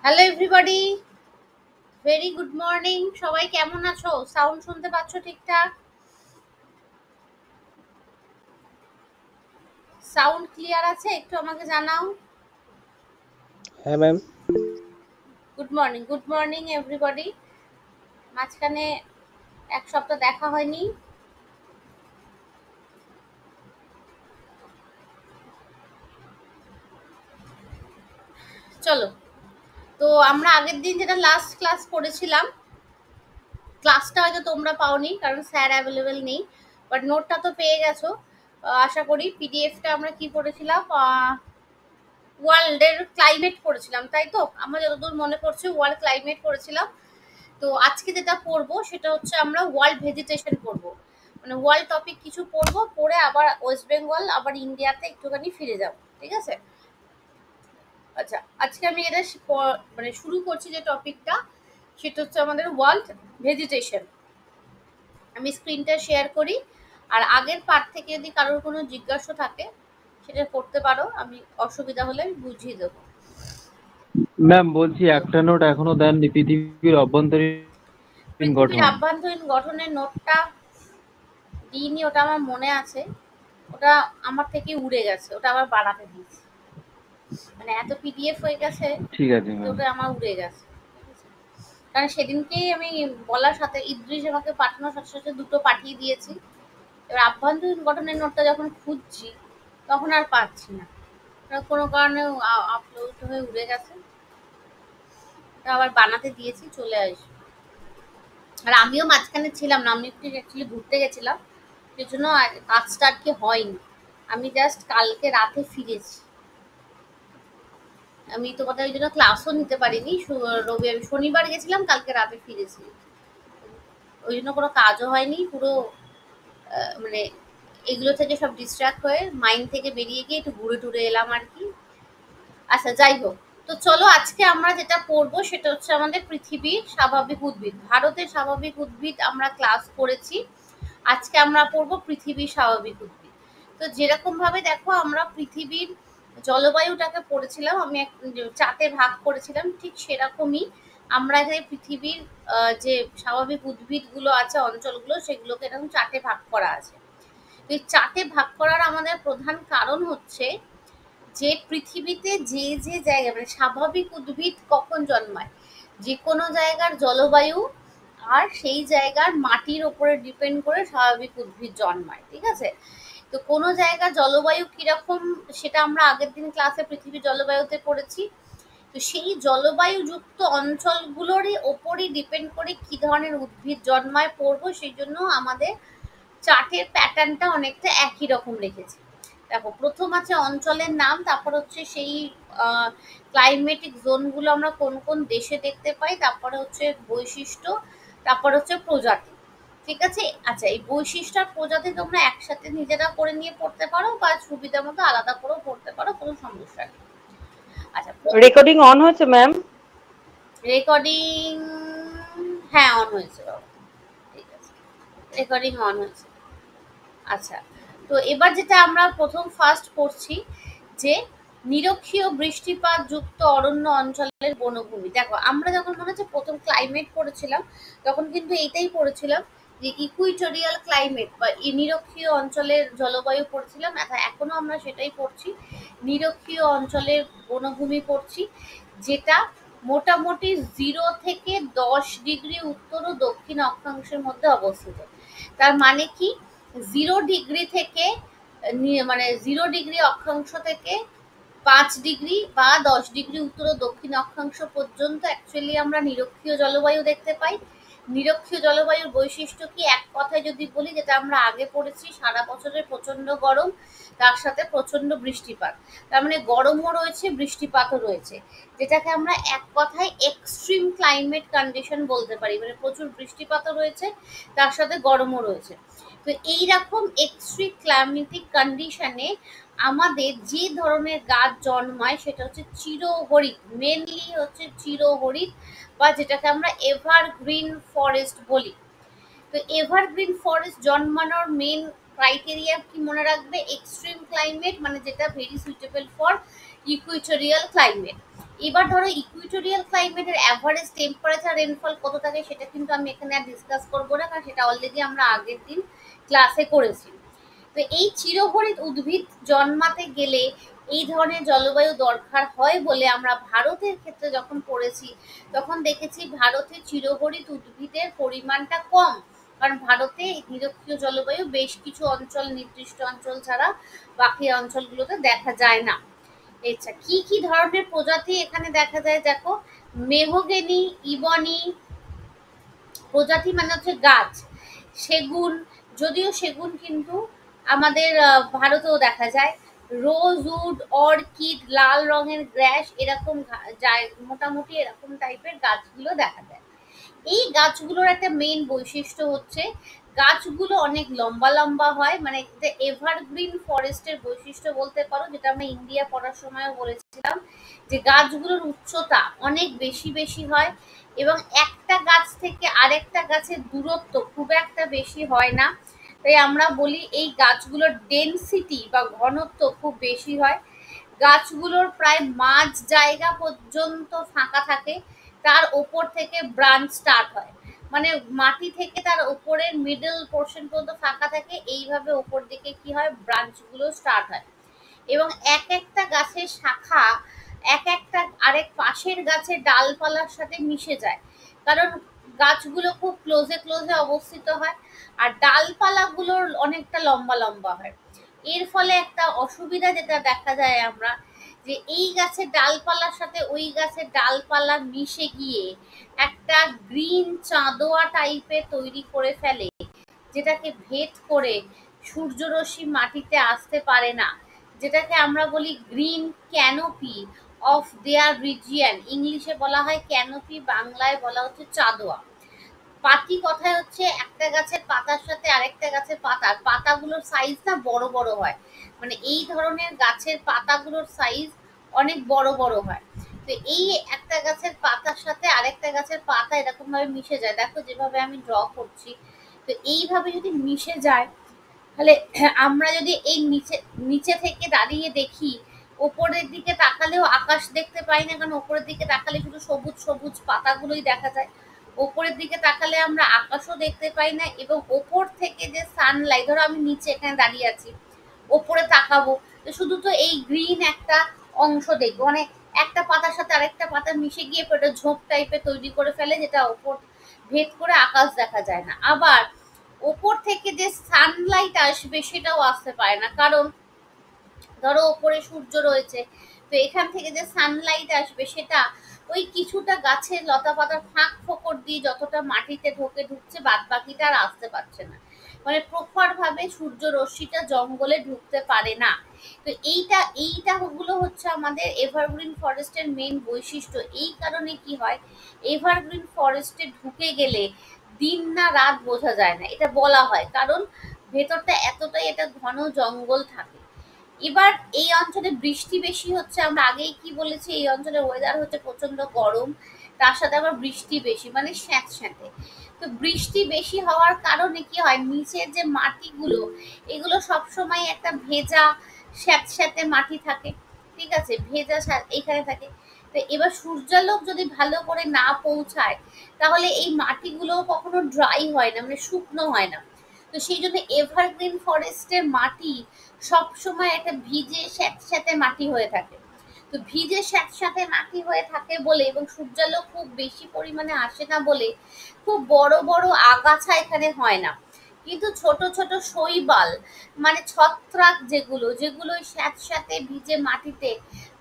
Hello everybody, very good morning. সবাই কেমন আছো? সাউন্ড শুনতে পাচ্ছ ঠিকঠাক? সাউন্ড ক্লিয়ার আছে? একটু আমাকে জানাও। হ্যাঁ ম্যাম। Good morning everybody. মাঝখানে এক সপ্তাহ দেখা হয়নি। চলো, তো আমরা আগের দিন যেটা লাস্ট ক্লাস করেছিলাম, ক্লাসটা হয়তো তোমরা পাওনি কারণ স্যার অ্যাভেলেবেল নেই, বাট নোটটা তো পেয়ে গেছো আশা করি। পিডিএফটা আমরা কি করেছিলাম, ওয়ার্ল্ডের ক্লাইমেট করেছিলাম, তাই তো? আমার যতদূর মনে পড়ছে ওয়ার্ল্ড ক্লাইমেট করেছিলাম। তো আজকে যেটা পড়বো সেটা হচ্ছে আমরা ওয়ার্ল্ড ভেজিটেশন পড়বো, মানে ওয়ার্ল্ড টপিক কিছু পড়বো, পড়ে আবার ওয়েস্ট বেঙ্গল আবার ইন্ডিয়াতে একটুখানি ফিরে যাব, ঠিক আছে? আচ্ছা, আজকে আমি এটা মানে শুরু করছি যে টপিকটা, সেটা হচ্ছে আমাদের ওয়ার্ল্ড ভেজিটেশন। আমি স্ক্রিনটা শেয়ার করি, আর আগের পার্ট থেকে যদি কারোর কোনো জিজ্ঞাসা থাকে সেটা করতে পারো, আমি অসুবিধা হলে আমি বুঝিয়ে দেবো। ম্যাম বলছি একটা নোট এখনো দেননি, পৃথিবীর অভ্যন্তরীণ পৃথিবীর গঠন। আভ্যন্তরীণ গঠনের নোটটা দিইনি, ওটা আমার মনে আছে। ওটা আমার থেকে উড়ে গেছে, ওটা আবার বাড়াতে দিয়েছি, মানে এত পিডিএফ হয়ে গেছে, ঠিক আছে তো ম্যাম। ওটা আমার উড়ে গেছে। কারণ সেদিনকেই আমি বলার সাথে ইদ্রিস আমাকে পাঠানোর সাথে সাথে দুটো পাঠিয়ে দিয়েছি। এবার আভ্যন্তরীণ গঠনের নোটটা যখন খুঁজছি তখন আর পাচ্ছি না, ওটা কোনো কারণে আপলোড হয়ে উড়ে গেছে। ওটা আবার বানাতে দিয়েছি, চলে আসবে। আর আমিও মাঝখানে ছিলাম না, আমি একটু অ্যাকচুয়ালি ঘুরতে গেছিলাম, সেজন্য কাজটা আর কি হয়নি। আমি জাস্ট কালকে রাতে ফিরেছি। আমি তোমাদের ওই জন্য ক্লাসও নিতে পারিনি। আমি শনিবার গেছিলাম, কালকে রাতে ফিরেছি, ওই জন্য কোনো কাজও হয়নি পুরো। মানে এগুলো থেকে সব ডিস্ট্রাক্ট হয়ে মাইন্ড থেকে বেরিয়ে গিয়ে একটু ঘুরে টুরে এলাম আর কি। আচ্ছা, যাই হোক। তো চলো, আজকে আমরা যেটা পড়বো সেটা হচ্ছে আমাদের পৃথিবীর স্বাভাবিক উদ্ভিদ। ভারতের স্বাভাবিক উদ্ভিদ আমরা ক্লাস করেছি, আজকে আমরা পড়বো পৃথিবীর স্বাভাবিক উদ্ভিদ। তো যেরকম ভাবে দেখো, আমরা পৃথিবীর জলবায়ুটাকে পড়েছিলাম, আমি চার্টে ভাগ করেছিলাম, ঠিক সেরকমই আমরা এখানে পৃথিবীর যে স্বাভাবিক উদ্ভিদগুলো আছে, অঞ্চলগুলো, সেগুলোকে এরকম চার্টে ভাগ করা আছে। তো এই চার্টে ভাগ করার আমাদের প্রধান কারণ হচ্ছে যে পৃথিবীতে যে যে জায়গায়, মানে স্বাভাবিক উদ্ভিদ কখন জন্মায়, যে কোনো জায়গার জলবায়ু আর সেই জায়গার মাটির ওপরে ডিপেন্ড করে স্বাভাবিক উদ্ভিদ জন্মায়, ঠিক আছে? তো কোনো জায়গার জলবায়ু কিরকম সেটা আমরা আগের দিন ক্লাসে পৃথিবীর জলবায়ুতে পড়েছি। তো সেই জলবায়ুযুক্ত অঞ্চলগুলোরই ওপরই ডিপেন্ড করে কি ধরনের উদ্ভিদ জন্মায় পড়বো, সেই জন্য আমাদের চার্টের প্যাটার্নটা অনেকটা একই রকম রেখেছি। দেখো, প্রথম আছে অঞ্চলের নাম, তারপর হচ্ছে সেই ক্লাইমেটিক জোনগুলো আমরা কোন কোন দেশে দেখতে পাই, তারপরে হচ্ছে বৈশিষ্ট্য, তারপর হচ্ছে প্রজাতি, ঠিক আছে? আচ্ছা, এই বৈশিষ্ট্য আর প্রজাতি তোমরা একসাথে নিজেরা করে নিয়ে পড়তে পারো, বা সুবিধা মতো আলাদা করেও পড়তে পারো, কোনো সমস্যা নেই। আচ্ছা, রেকর্ডিং অন হয়েছে ম্যাম? রেকর্ডিং, হ্যাঁ অন হয়েছে বাবা, ঠিক আছে, রেকর্ডিং অন হয়েছে। আচ্ছা, তো এবার যেটা আমরা প্রথম ফার্স্ট পড়ছি, যে নিরক্ষীয় বৃষ্টিপাত যুক্ত অরণ্য অঞ্চলের বনভূমি। দেখো, আমরা যখন মনে হচ্ছে প্রথম ক্লাইমেট পড়েছিলাম, তখন কিন্তু এইটাই পড়েছিলাম যে ইকুইটোরিয়াল ক্লাইমেট বা নিরক্ষীয় অঞ্চলের জলবায়ু পড়ছিলাম। এখনো আমরা সেটাই পড়ছি, নিরক্ষীয় অঞ্চলের বনভূমি পড়ছি, যেটা মোটামুটি 0 থেকে 10 ডিগ্রি উত্তর ও দক্ষিণ অক্ষাংশের মধ্যে অবস্থিত। তার মানে কি, 0 ডিগ্রি থেকে মানে 0 ডিগ্রি অক্ষাংশ থেকে 5 ডিগ্রি বা 10 ডিগ্রি উত্তর ও দক্ষিণ অক্ষাংশ পর্যন্ত অ্যাকচুয়ালি আমরা নিরক্ষীয় জলবায়ু দেখতে পাই। নিরক্ষীয় জলবায়ুর বৈশিষ্ট্য কি, এক কথায় যদি বলি, যেটা আমরা আগে পড়েছি, সারা বছরের প্রচন্ড গরম, তার সাথে প্রচন্ড বৃষ্টিপাত। তার মানে গরমও রয়েছে, বৃষ্টিপাতও রয়েছে, যেটাকে আমরা এক কথায় এক্সট্রিম ক্লাইমেট কন্ডিশন বলতে পারি। মানে প্রচুর বৃষ্টিপাতও রয়েছে, তার সাথে গরমও রয়েছে। তো এইরকম এক্সট্রিম ক্লাইমেটিক কন্ডিশনে আমাদের যে ধরনের গাছ জন্মায় সেটা হচ্ছে চিরহরিৎ, মেনলি হচ্ছে চিরহরিৎ, বা যেটাকে আমরা এভারগ্রিন ফরেস্ট বলি। তো এভারগ্রিন ফরেস্ট জন্মানোর মেন ক্রাইটেরিয়া কি মনে রাখবে, এক্সট্রিম ক্লাইমেট, মানে যেটা very suitable for equatorial climate. এবার ধরো ইকুইটোরিয়াল ক্লাইমেটের অ্যাভারেজ টেম্পারেচার রেনফল কত থাকে সেটা কিন্তু আমি এখানে আর ডিসকাস করবো না, কারণ সেটা অলরেডি আমরা আগের দিন ক্লাসে করেছি। তো এই চিরহরিৎ উদ্ভিদ জন্মাতে গেলে এই ধরনের জলবায়ু দরকার হয় বলে আমরা ভারতের ক্ষেত্রে যখন পড়েছি তখন দেখেছি ভারতে চিরহরিৎ উদ্ভিদের পরিমাণটা কম, কারণ ভারতে নিরক্ষীয় জলবায়ু, বেশ কিছু অঞ্চল, নির্দিষ্ট অঞ্চল ছাড়া বাকি অঞ্চলগুলোতে দেখা যায় না। আচ্ছা, কি কি ধরনের প্রজাতি এখানে দেখা যায় দেখো, মেহগেনি, ইবনি প্রজাতি মানে হচ্ছে গাছ, সেগুন, যদিও সেগুন কিন্তু আমাদের ভারতেও দেখা যায়, রোজউড, অর্কিড, লাল রঙের গ্র্যাস, এরকম যায় মোটামুটি এরকম টাইপের গাছগুলো দেখা যায়। এই গাছগুলোর একটা মেইন বৈশিষ্ট্য হচ্ছে গাছগুলো অনেক লম্বা লম্বা হয়, মানে এভারগ্রিন ফরেস্টের বৈশিষ্ট্য বলতে পারো, যেটা আমরা ইন্ডিয়া পড়ার সময়ও বলেছিলাম যে গাছগুলোর উচ্চতা অনেক বেশি বেশি হয় এবং একটা গাছ থেকে আরেকটা গাছের দূরত্ব খুব একটা বেশি হয় না। তাই আমরা বলি এই গাছগুলোর ডেনসিটি বা ঘনত্ব খুব বেশি হয়। গাছগুলোর প্রায় মাঝ জায়গা পর্যন্ত ফাঁকা থাকে, তার ওপর থেকে ব্রাঞ্চ স্টার্ট হয়, মানে মাটি থেকে তার উপরের মিডল পোর্শন পর্যন্ত ফাঁকা থাকে, এইভাবে উপর দিকে কি হয় ব্রাঞ্চগুলো স্টার্ট হয় এবং এক একটা গাছের শাখা এক একটা আরেক পাশের গাছের ডালপালার সাথে মিশে যায়, কারণ গাছগুলো খুব ক্লোজে ক্লোজে অবস্থিত হয় আর ডালপালাগুলোর অনেকটা লম্বা লম্বা হয়। এর ফলে একটা অসুবিধা যেটা দেখা যায় আমরা, যে এই গাছের ডালপালার সাথে ওই গাছের ডালপালা মিশে গিয়ে একটা গ্রিন চাঁদোয়া টাইপের তৈরি করে ফেলে, যেটাকে ভেদ করে সূর্যরশ্মি মাটিতে আসতে পারে না, যেটাকে আমরা বলি green canopy of their region. ইংলিশে বলা হয় ক্যানোপি, বাংলায় বলা হচ্ছে চাঁদোয়া। পাতি কথায় হচ্ছে একটা গাছের পাতার সাথে আরেকটা গাছের পাতাগুলোর সাইজ না বড় বড় হয়, মানে এই ধরনের গাছের পাতাগুলোর সাইজ অনেক বড় বড় হয়। তো এই একটা গাছের পাতার সাথে আরেকটা গাছের পাতা এরকম ভাবে মিশে যায়, দেখো যেভাবে আমি ড্র করছি। তো এইভাবে যদি মিশে যায় তাহলে আমরা যদি এই নিচে নিচে থেকে দাঁড়িয়ে দেখি, ওপরের দিকে তাকালেও আকাশ দেখতে পাই না, কারণ ওপরের দিকে তাকালে শুধু সবুজ সবুজ পাতাগুলোই দেখা যায়। ওপরের দিকে তাকালে আমরা আকাশও দেখতে পাই না এবং ওপর থেকে যে সানলাইট, ধরো আমি নিচে এখানে দাঁড়িয়ে আছি, ওপরে তাকাবো তো শুধু তো এই গ্রিন একটা অংশ দেখবো, মানে একটা পাতার সাথে আরেকটা পাতা মিশে গিয়ে একটা ঝোপ টাইপের তৈরি করে ফেলে, যেটা ওপর ভেদ করে আকাশ দেখা যায় না। আবার ওপর থেকে যে সানলাইট আসবে সেটাও আসতে পারে না, কারণ ধরো ওপরে সূর্য রয়েছে, তো এখান থেকে যে সানলাইট আসবে সেটা ওই কিছুটা গাছের লতা পাতার ফাঁক ফোকর দিয়ে যতটা মাটিতে ঢুকছে, বাদ বাকিটা আর আসতে পারছে না, মানে প্রখর ভাবে সূর্য রশ্মিটা জঙ্গলে ঢুকতে পারে না। তো এইটা গুলো হচ্ছে আমাদের এভারগ্রিন ফরেস্টের মেইন বৈশিষ্ট্য। এই কারণে কি হয়, এভারগ্রিন ফরেস্টে ঢুকে গেলে দিন না রাত বোঝা যায় না, এটা বলা হয়, কারণ ভেতরটা এতটাই এটা ঘন জঙ্গল থাকে। এবার এই অঞ্চলে বৃষ্টি বেশি হচ্ছে, আমরা আগেই কি বলেছি এই অঞ্চলের ওয়েদার হচ্ছে প্রচন্ড গরম, তার সাথে আবার বৃষ্টি বেশি মানে স্যাঁতস্যাঁতে। তো বৃষ্টি বেশি হওয়ার কারণে কি হয়, নিচের যে মাটিগুলো এগুলো সবসময় একটা ভেজা স্যাঁতস্যাঁতে মাটি থাকে, ঠিক আছে, ভেজা এখানে থাকে। তো এবার সূর্যালোক যদি ভালো করে না পৌঁছায় তাহলে এই মাটিগুলো কখনো ড্রাই হয় না, মানে শুকনো হয় না। তো সেই জন্য এভারগ্রিন ফরেস্টের মাটি সবসময় একটা ভিজে স্যাঁতস্যাঁতে মাটি হয়ে থাকে। তো ভিজে স্যাঁতস্যাঁতে মাটি হয়ে থাকে বলে এবং সূর্যালোক খুব বেশি পরিমাণে আসে না বলে খুব বড় বড় আগাছা এখানে হয় না, কিন্তু ছোট ছোট শৈবাল মানে ছত্রাক যেগুলো যেগুলো স্যাঁতস্যাঁতে ভিজে মাটিতে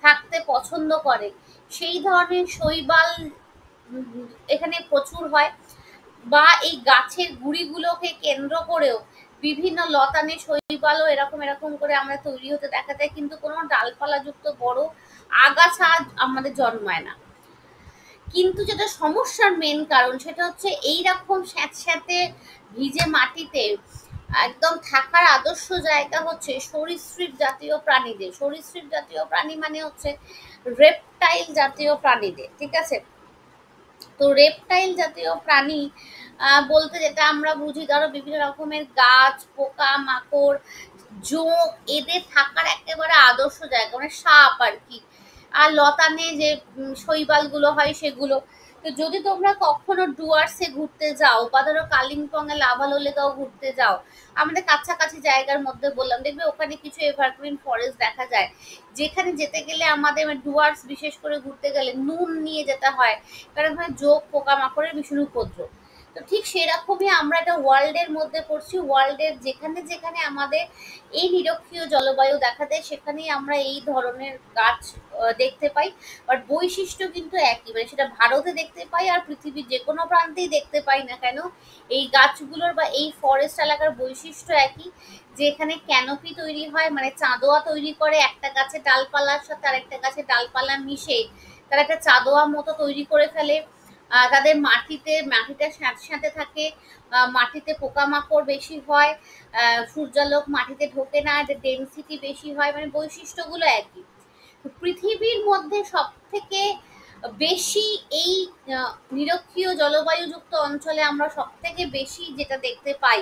থাকতে পছন্দ করে, সেই ধরনের শৈবাল এখানে প্রচুর হয়। বা এই গাছের গুড়িগুলোকে কেন্দ্র করেও বিভিন্ন লতানে শৈবালও এরকম এরকম করে আমরা তৈরি হতে দেখা যায়, কিন্তু কোনো ডালপালা যুক্ত বড় আগাছা আমাদের জন্মায় না। কিন্তু যেটা সমস্যার মেন কারণ সেটা হচ্ছে এইরকম স্যাঁতস্যাঁতে ভিজে মাটিতে একদম থাকার আদর্শ জায়গা হচ্ছে সরীসৃপ জাতীয় প্রাণীদের। সরীসৃপ জাতীয় প্রাণী মানে হচ্ছে রেপটাইল জাতীয় প্রাণীদের, ঠিক আছে। তো রেপটাইল জাতীয় প্রাণী বলতে যেটা আমরা বুঝি, ধরো বিভিন্ন রকমের গাছ, পোকা মাকড়, জোঁক, এদের থাকার একেবারে আদর্শ জায়গা, মানে সাপ আর কি, আর লতানে যে শৈবালগুলো হয় সেগুলো। তো যদি তোমরা কখনো ডুয়ার্সে ঘুরতে যাও বা ধরো কালিম্পং এ লাভালোলেগাঁও ঘুরতে যাও, আমাদের কাছাকাছি জায়গার মধ্যে বললাম, দেখবে ওখানে কিছু এভারগ্রিন ফরেস্ট দেখা যায়, যেখানে যেতে গেলে আমাদের ডুয়ার্স বিশেষ করে ঘুরতে গেলে নুন নিয়ে যেতে হয়, কারণ ওখানে জোঁক পোকামাকড়ের ভীষণ উপদ্রব। তো ঠিক সেরকমই আমরা একটা ওয়ার্ল্ডের মধ্যে পড়ছি, ওয়ার্ল্ডের যেখানে যেখানে আমাদের এই নিরক্ষীয় জলবায়ু দেখা দেয় সেখানেই আমরা এই ধরনের গাছ দেখতে পাই। বাট বৈশিষ্ট্য কিন্তু একই, মানে সেটা ভারতে দেখতে পাই আর পৃথিবীর যে কোনো প্রান্তেই দেখতে পাই না কেন, এই গাছগুলোর বা এই ফরেস্ট এলাকার বৈশিষ্ট্য একই, যে এখানে ক্যানোপি তৈরি হয়, মানে চাঁদোয়া তৈরি করে, একটা গাছে ডালপালার সাথে আরেকটা গাছে ডালপালা মিশে তারা একটা চাঁদোয়া মতো তৈরি করে ফেলে। তাদের মাটিটা স্যাঁত স্যাঁতে থাকে, মাটিতে পোকামাকড় বেশি হয়, সূর্যালোক মাটিতে ঢোকে না, ডেনসিটি বেশি হয়, মানে বৈশিষ্ট্যগুলো একই। তো পৃথিবীর মধ্যে সবথেকে বেশি এই নিরক্ষীয় জলবায়ুযুক্ত অঞ্চলে আমরা সবথেকে বেশি যেটা দেখতে পাই,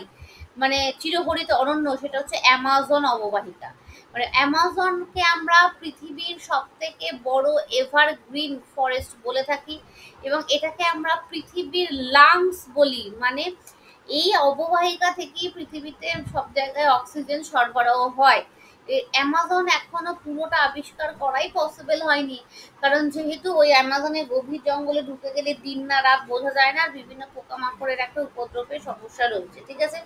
মানে চিরহরিত অরণ্য, সেটা হচ্ছে অ্যামাজন অববাহিকা। মানে অ্যামাজনকে আমরা পৃথিবীর সবথেকে বড় এভারগ্রিন ফরেস্ট বলে থাকি, এবং এটাকে আমরা পৃথিবীর লাংস বলি। মানে এই অববাহিকা থেকেই পৃথিবীতে সব জায়গায় অক্সিজেন সরবরাহ হয়। অ্যামাজন এখনো পুরোটা আবিষ্কার করাই পসিবল হয়নি, কারণ যেহেতু ওই অ্যামাজনের গভীর জঙ্গলে ঢুকে গেলে দিন না রাত বোঝা যায় না, আর বিভিন্ন পোকামাকড়ের একটা উপদ্রবের সমস্যা রয়েছে, ঠিক আছে।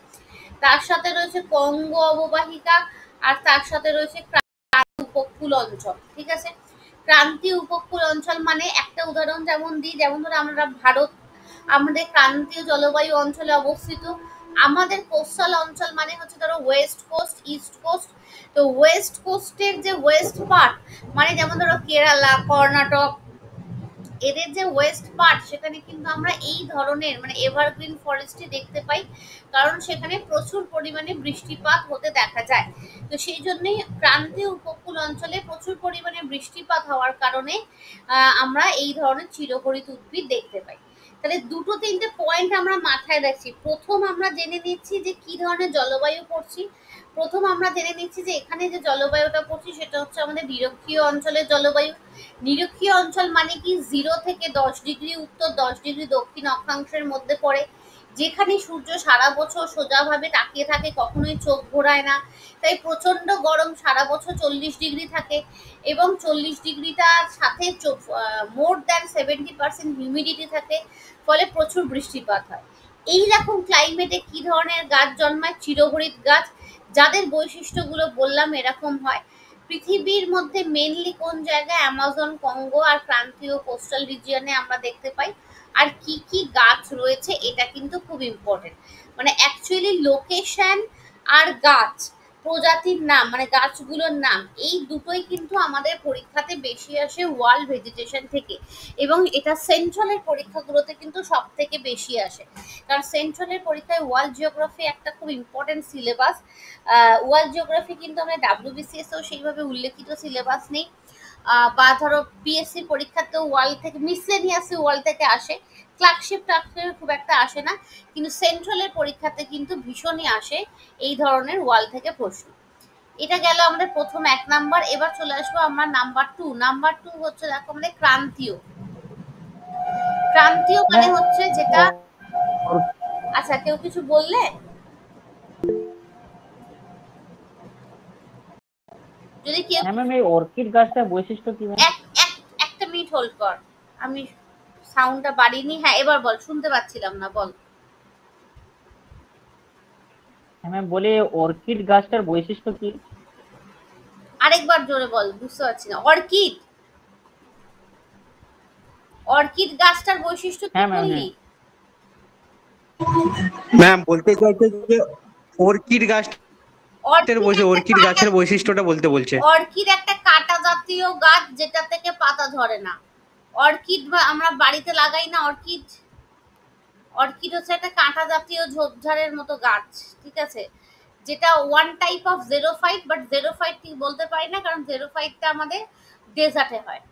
তার সাথে রয়েছে কঙ্গো অববাহিকা, আর তার সাথে রয়েছে উপকূল অঞ্চল, ঠিক আছে। ক্রান্তীয় উপকূল অঞ্চল মানে একটা উদাহরণ যেমন দিই, যেমন ধরো আমরা ভারত, আমাদের ক্রান্তীয় জলবায়ু অঞ্চলে অবস্থিত। আমাদের কোস্টাল অঞ্চল মানে হচ্ছে ধরো ওয়েস্ট কোস্ট, ইস্ট কোস্ট। তো ওয়েস্ট কোস্টের যে ওয়েস্ট পার্ট, মানে যেমন ধরো কেরালা, কর্ণাটক, এদের যে ওয়েস্ট পার্ট, সেখানে কিন্তু আমরা এই ধরনের মানে এভারগ্রিন ফরেস্টই দেখতে পাই, কারণ সেখানে প্রচুর পরিমাণে বৃষ্টিপাত হতে দেখা যায়। তো সেই জন্যই ক্রান্তীয় উপকূল অঞ্চলে প্রচুর পরিমাণে বৃষ্টিপাত হওয়ার কারণে আমরা এই ধরনের চিরহরিত উদ্ভিদ দেখতে পাই। তাহলে দুটো তিনটে পয়েন্ট আমরা মাথায় রাখছি। প্রথম আমরা জেনে নিচ্ছি যে কি ধরনের জলবায়ু পড়ছি। প্রথম আমরা জেনে নিচ্ছি যে এখানে যে জলবায়ুটা পড়ছি সেটা হচ্ছে আমাদের নিরক্ষীয় অঞ্চলের জলবায়ু। নিরক্ষীয় অঞ্চল মানে কি 0 থেকে 10 ডিগ্রি উত্তর, 10 ডিগ্রি দক্ষিণ অক্ষাংশের মধ্যে পড়ে, যেখানে সূর্য সারা বছর সোজাভাবে তাকিয়ে থাকে, কখনোই চোখ ঘোরায় না, তাই প্রচন্ড গরম, সারা বছর 40 ডিগ্রি থাকে, এবং 40 ডিগ্রিটার সাথে মোর দ্যান 70% হিউমিডিটি থাকে, ফলে প্রচুর বৃষ্টিপাত হয়। এই রকম ক্লাইমেটে কি ধরনের গাছ জন্মায়? চিরহরিত গাছ, যাদের বৈশিষ্ট্যগুলো বললাম এরকম হয়। পৃথিবীর মধ্যে মেনলি কোন জায়গায়? অ্যামাজন, কঙ্গো আর ক্রান্তীয় কোস্টাল রিজিয়নে আমরা দেখতে পাই। আর কি কি গাছ রয়েছে এটা কিন্তু খুব ইম্পর্টেন্ট, মানে অ্যাকচুয়ালি লোকেশন আর গাছ প্রজাতির নাম, মানে গাছগুলোর নাম, এই দুটোই কিন্তু আমাদের পরীক্ষাতে বেশি আসে ওয়ার্ল্ড ভেজিটেশন থেকে, এবং এটা সেন্ট্রালের পরীক্ষাগুলোতে কিন্তু সব থেকে বেশি আসে, কারণ সেন্ট্রালের পরীক্ষায় ওয়ার্ল্ড জিওগ্রাফি একটা খুব ইম্পর্টেন্ট সিলেবাস। ওয়ার্ল্ড জিওগ্রাফি কিন্তু আমরা ডাব্লিউবিসিএসও সেইভাবে উল্লেখিত সিলেবাস নেই, বা ধরো পিএসসি পরীক্ষাতেও ওয়ার্ল্ড থেকে মিসলেনিয়াসে ওয়ার্ল্ড থেকে আসে, ক্লার্কশিপ টার্কশিপ খুব একটা আসে না, কিন্তু সেন্ট্রালের পরীক্ষাতে কিন্তু ভীষণই আসে এই ধরনের ওয়ার্ল্ড থেকে প্রশ্ন। এটা গেল আমাদের প্রথম 1 নাম্বার। এবার চলে আসবো আমরা নাম্বার 2। নাম্বার 2 হচ্ছে দেখো আমাদের ক্রান্তীয়। ক্রান্তীয় মানে হচ্ছে যেটা, আচ্ছা কেউ কিছু বললে? যদি কেউ হ্যাঁ ম্যাম, এই অর্কিড গাছটার বৈশিষ্ট্য কি ম্যাম? একটা মিনিট হোল্ড কর, আমি সাউন্ডটা বাড়িনি। হ্যাঁ এবার বল, শুনতে পাচ্ছিলাম না, বল। হ্যাঁ ম্যাম, বলি অর্কিড গাছটার বৈশিষ্ট্য কি? আরেকবার জোরে বল, বুঝতে পারছি না। অর্কিড, অর্কিড গাছটার বৈশিষ্ট্য কি হ্যাঁ ম্যাম, বললি? ম্যাম বলতে চাইছে যে অর্কিড অর্কিড গাছের একটা বৈশিষ্ট্যটা বলতে বলছে। অর্কিড একটা কাঁটা জাতীয় গাছ, যেটা থেকে পাতা ধরে না। অর্কিড আমরা বাড়িতে লাগাই না অর্কিড। অর্কিড হচ্ছে একটা কাঁটা জাতীয় ঝোপঝাড়ের মতো গাছ, ঠিক আছে, যেটা one type of xerophyte, but xerophyte ঠিক বলতে পারি না, কারণ জেরোফাইটটা আমাদের ডেজার্টে হয়।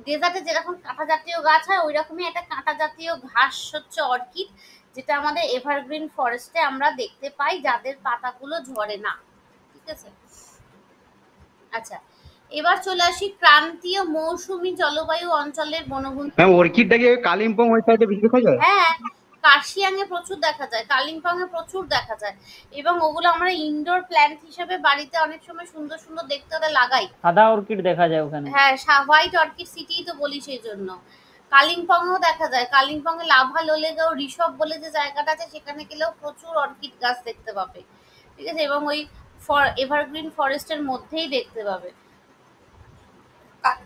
ডেজার্টে যেরকম কাঁটা জাতীয় গাছ হয়, ওই রকমই একটা কাঁটা জাতীয় ঘাস হচ্ছে অর্কিড, যেটা আমাদের এভারগ্রিন ফরেস্টে আমরা দেখতে পাই, যাদের পাতাগুলো ঝরে না, ঠিক আছে। আচ্ছা, এবার চলে আসি ক্রান্তীয় মৌসুমী জলবায়ু অঞ্চলের বনভূমি। ম্যাম অর্কিডটাকে কালিম্পং ওই সাইডে বেশি দেখা যায়? হ্যাঁ, কার্শিয়াং এ প্রচুর দেখা যায়, কালিম্পং এ প্রচুর দেখা যায়, এবং ওগুলো আমরা ইনডোর প্ল্যান্ট হিসেবে বাড়িতে অনেক সময় সুন্দর সুন্দর দেখতে হলে লাগাই। সাদা অর্কিড দেখা যায় ওখানে। হ্যাঁ, হোয়াইট অর্কিড সিটি তো বলি সেই জন্য। কালিম্পংও দেখা যায়, কালিম্পং এ লাভা লোলেগাঁও ঋষভ বলে যে জায়গাটা আছে সেখানে গেলেও প্রচুর অর্কিড গাছ দেখতে পাবে, ঠিক আছে, এবং ওই এভারগ্রিন ফরেস্টের মধ্যেই দেখতে পাবে,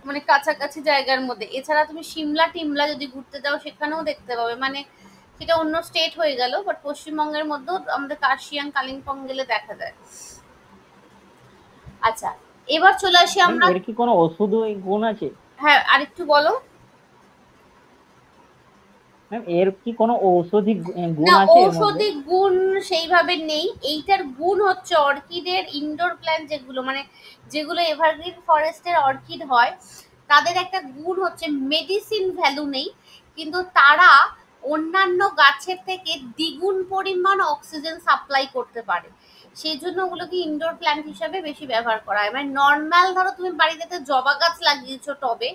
মানে কাছাকাছি জায়গার মধ্যে। এছাড়া তুমি সিমলা টিমলা যদি ঘুরতে যাও সেখানেও দেখতে পাবে, মানে সেটা অন্য স্টেট হয়ে গেল, বাট পশ্চিমবঙ্গের মধ্যেও আমাদের কার্শিয়াং কালিম্পং গেলে দেখা যায়। আচ্ছা, এবার চলে আসি আমরা। এর কি কোনো ওষুধ গুণ আছে? হ্যাঁ, আরেকটু বলো। ম্যাম এর কি কোনো ঔষধি গুণ না, আছে এর মধ্যে? ঔষধি গুণ সেইভাবে নেই। এইটার গুণ হচ্ছে অর্কিডের ইনডোর প্ল্যান্ট যেগুলো, মানে যেগুলো এভারগ্রিন ফরেস্টের অর্কিড হয়, তাদের একটা গুণ হচ্ছে মেডিসিন ভ্যালু নেই, কিন্তু তারা অন্যান্য গাছের থেকে দ্বিগুণ পরিমাণ অক্সিজেন সাপ্লাই করতে পারে, সেই জন্য ওগুলোকে ইনডোর প্ল্যান্ট হিসাবে বেশি ব্যবহার করা হয়। মানে নর্মাল ধরো তুমি বাড়িতে জবা গাছ লাগিয়েছো টবে,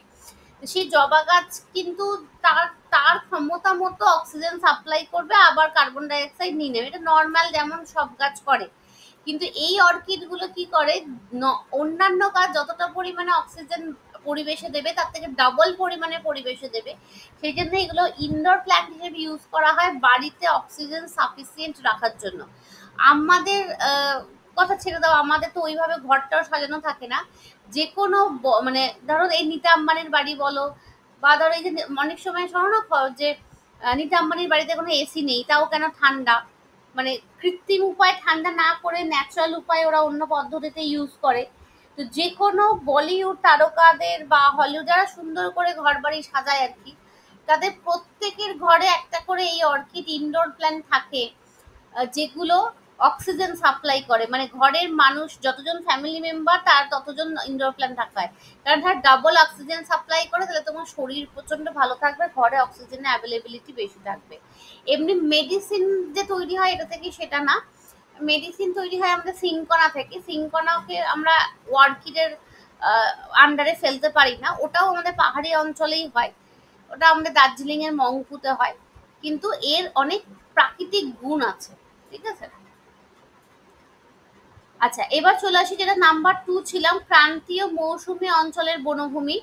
সেই জবা গাছ কিন্তু তার তার ক্ষমতা মতো অক্সিজেন সাপ্লাই করবে, আবার কার্বন ডাই অক্সাইড নিয়ে নেবে, এটা নর্মাল যেমন সব গাছ করে। কিন্তু এই অর্কিড গুলো কি করে, অন্যান্য গাছ যতটা পরিমাণে অক্সিজেন পরিবেশে দেবে তার থেকে ডাবল পরিমাণে পরিবেশে দেবে, সেই জন্য এগুলো ইনডোর প্ল্যান্ট হিসেবে ইউজ করা হয় বাড়িতে অক্সিজেন সাফিসিয়েন্ট রাখার জন্য। আমাদের কথা ছেড়ে দাও, আমাদের তো ওইভাবে ঘরটাও সাজানো থাকে না। যে কোনো মানে ধরো এই নীতা আম্বানির বাড়ি বলো, বা ধরো এই যে অনেক সময় শোনো না যে নীতা আম্বানির বাড়িতে কোনো এসি নেই, তাও কেন ঠান্ডা, মানে কৃত্রিম উপায় ঠান্ডা না করে ন্যাচারাল উপায় ওরা অন্য পদ্ধতিতে ইউজ করে। তো যে কোনো বলিউড তারকাদের বা হলিউড যারা সুন্দর করে ঘর বাড়ি সাজায় আর কি, তাদের প্রত্যেকের ঘরে একটা করে এই অর্কিড ইনডোর প্ল্যান্ট থাকে, যেগুলো অক্সিজেন সাপ্লাই করে, মানে ঘরের মানুষ যতজন ফ্যামিলি মেম্বার তার ততজন ইনডোর প্ল্যান্ট থাকা হয়, কারণ তার ডাবল অক্সিজেন সাপ্লাই করে, তাহলে তোমার শরীর প্রচন্ড ভালো থাকবে, ঘরে অক্সিজেনের অ্যাভেলেবিলিটি বেশি থাকবে। এমনি মেডিসিন যে তৈরি হয় এটা থেকে সেটা না, মেডিসিন তৈরি হয় আমাদের সিনকোনা থেকে। সিনকোনাকে আমরা অর্কিডের আন্ডারে ফেলতে পারি না, ওটাও আমাদের পাহাড়ি অঞ্চলেই হয়, ওটা আমাদের দার্জিলিং এর মংপুতে হয়, কিন্তু এর অনেক প্রাকৃতিক গুণ আছে, ঠিক আছে। আচ্ছা, এবার চলে আসি যেটা নাম্বার 2 ছিলাম, ক্রান্তীয় মৌসুমী অঞ্চলের বনভূমি।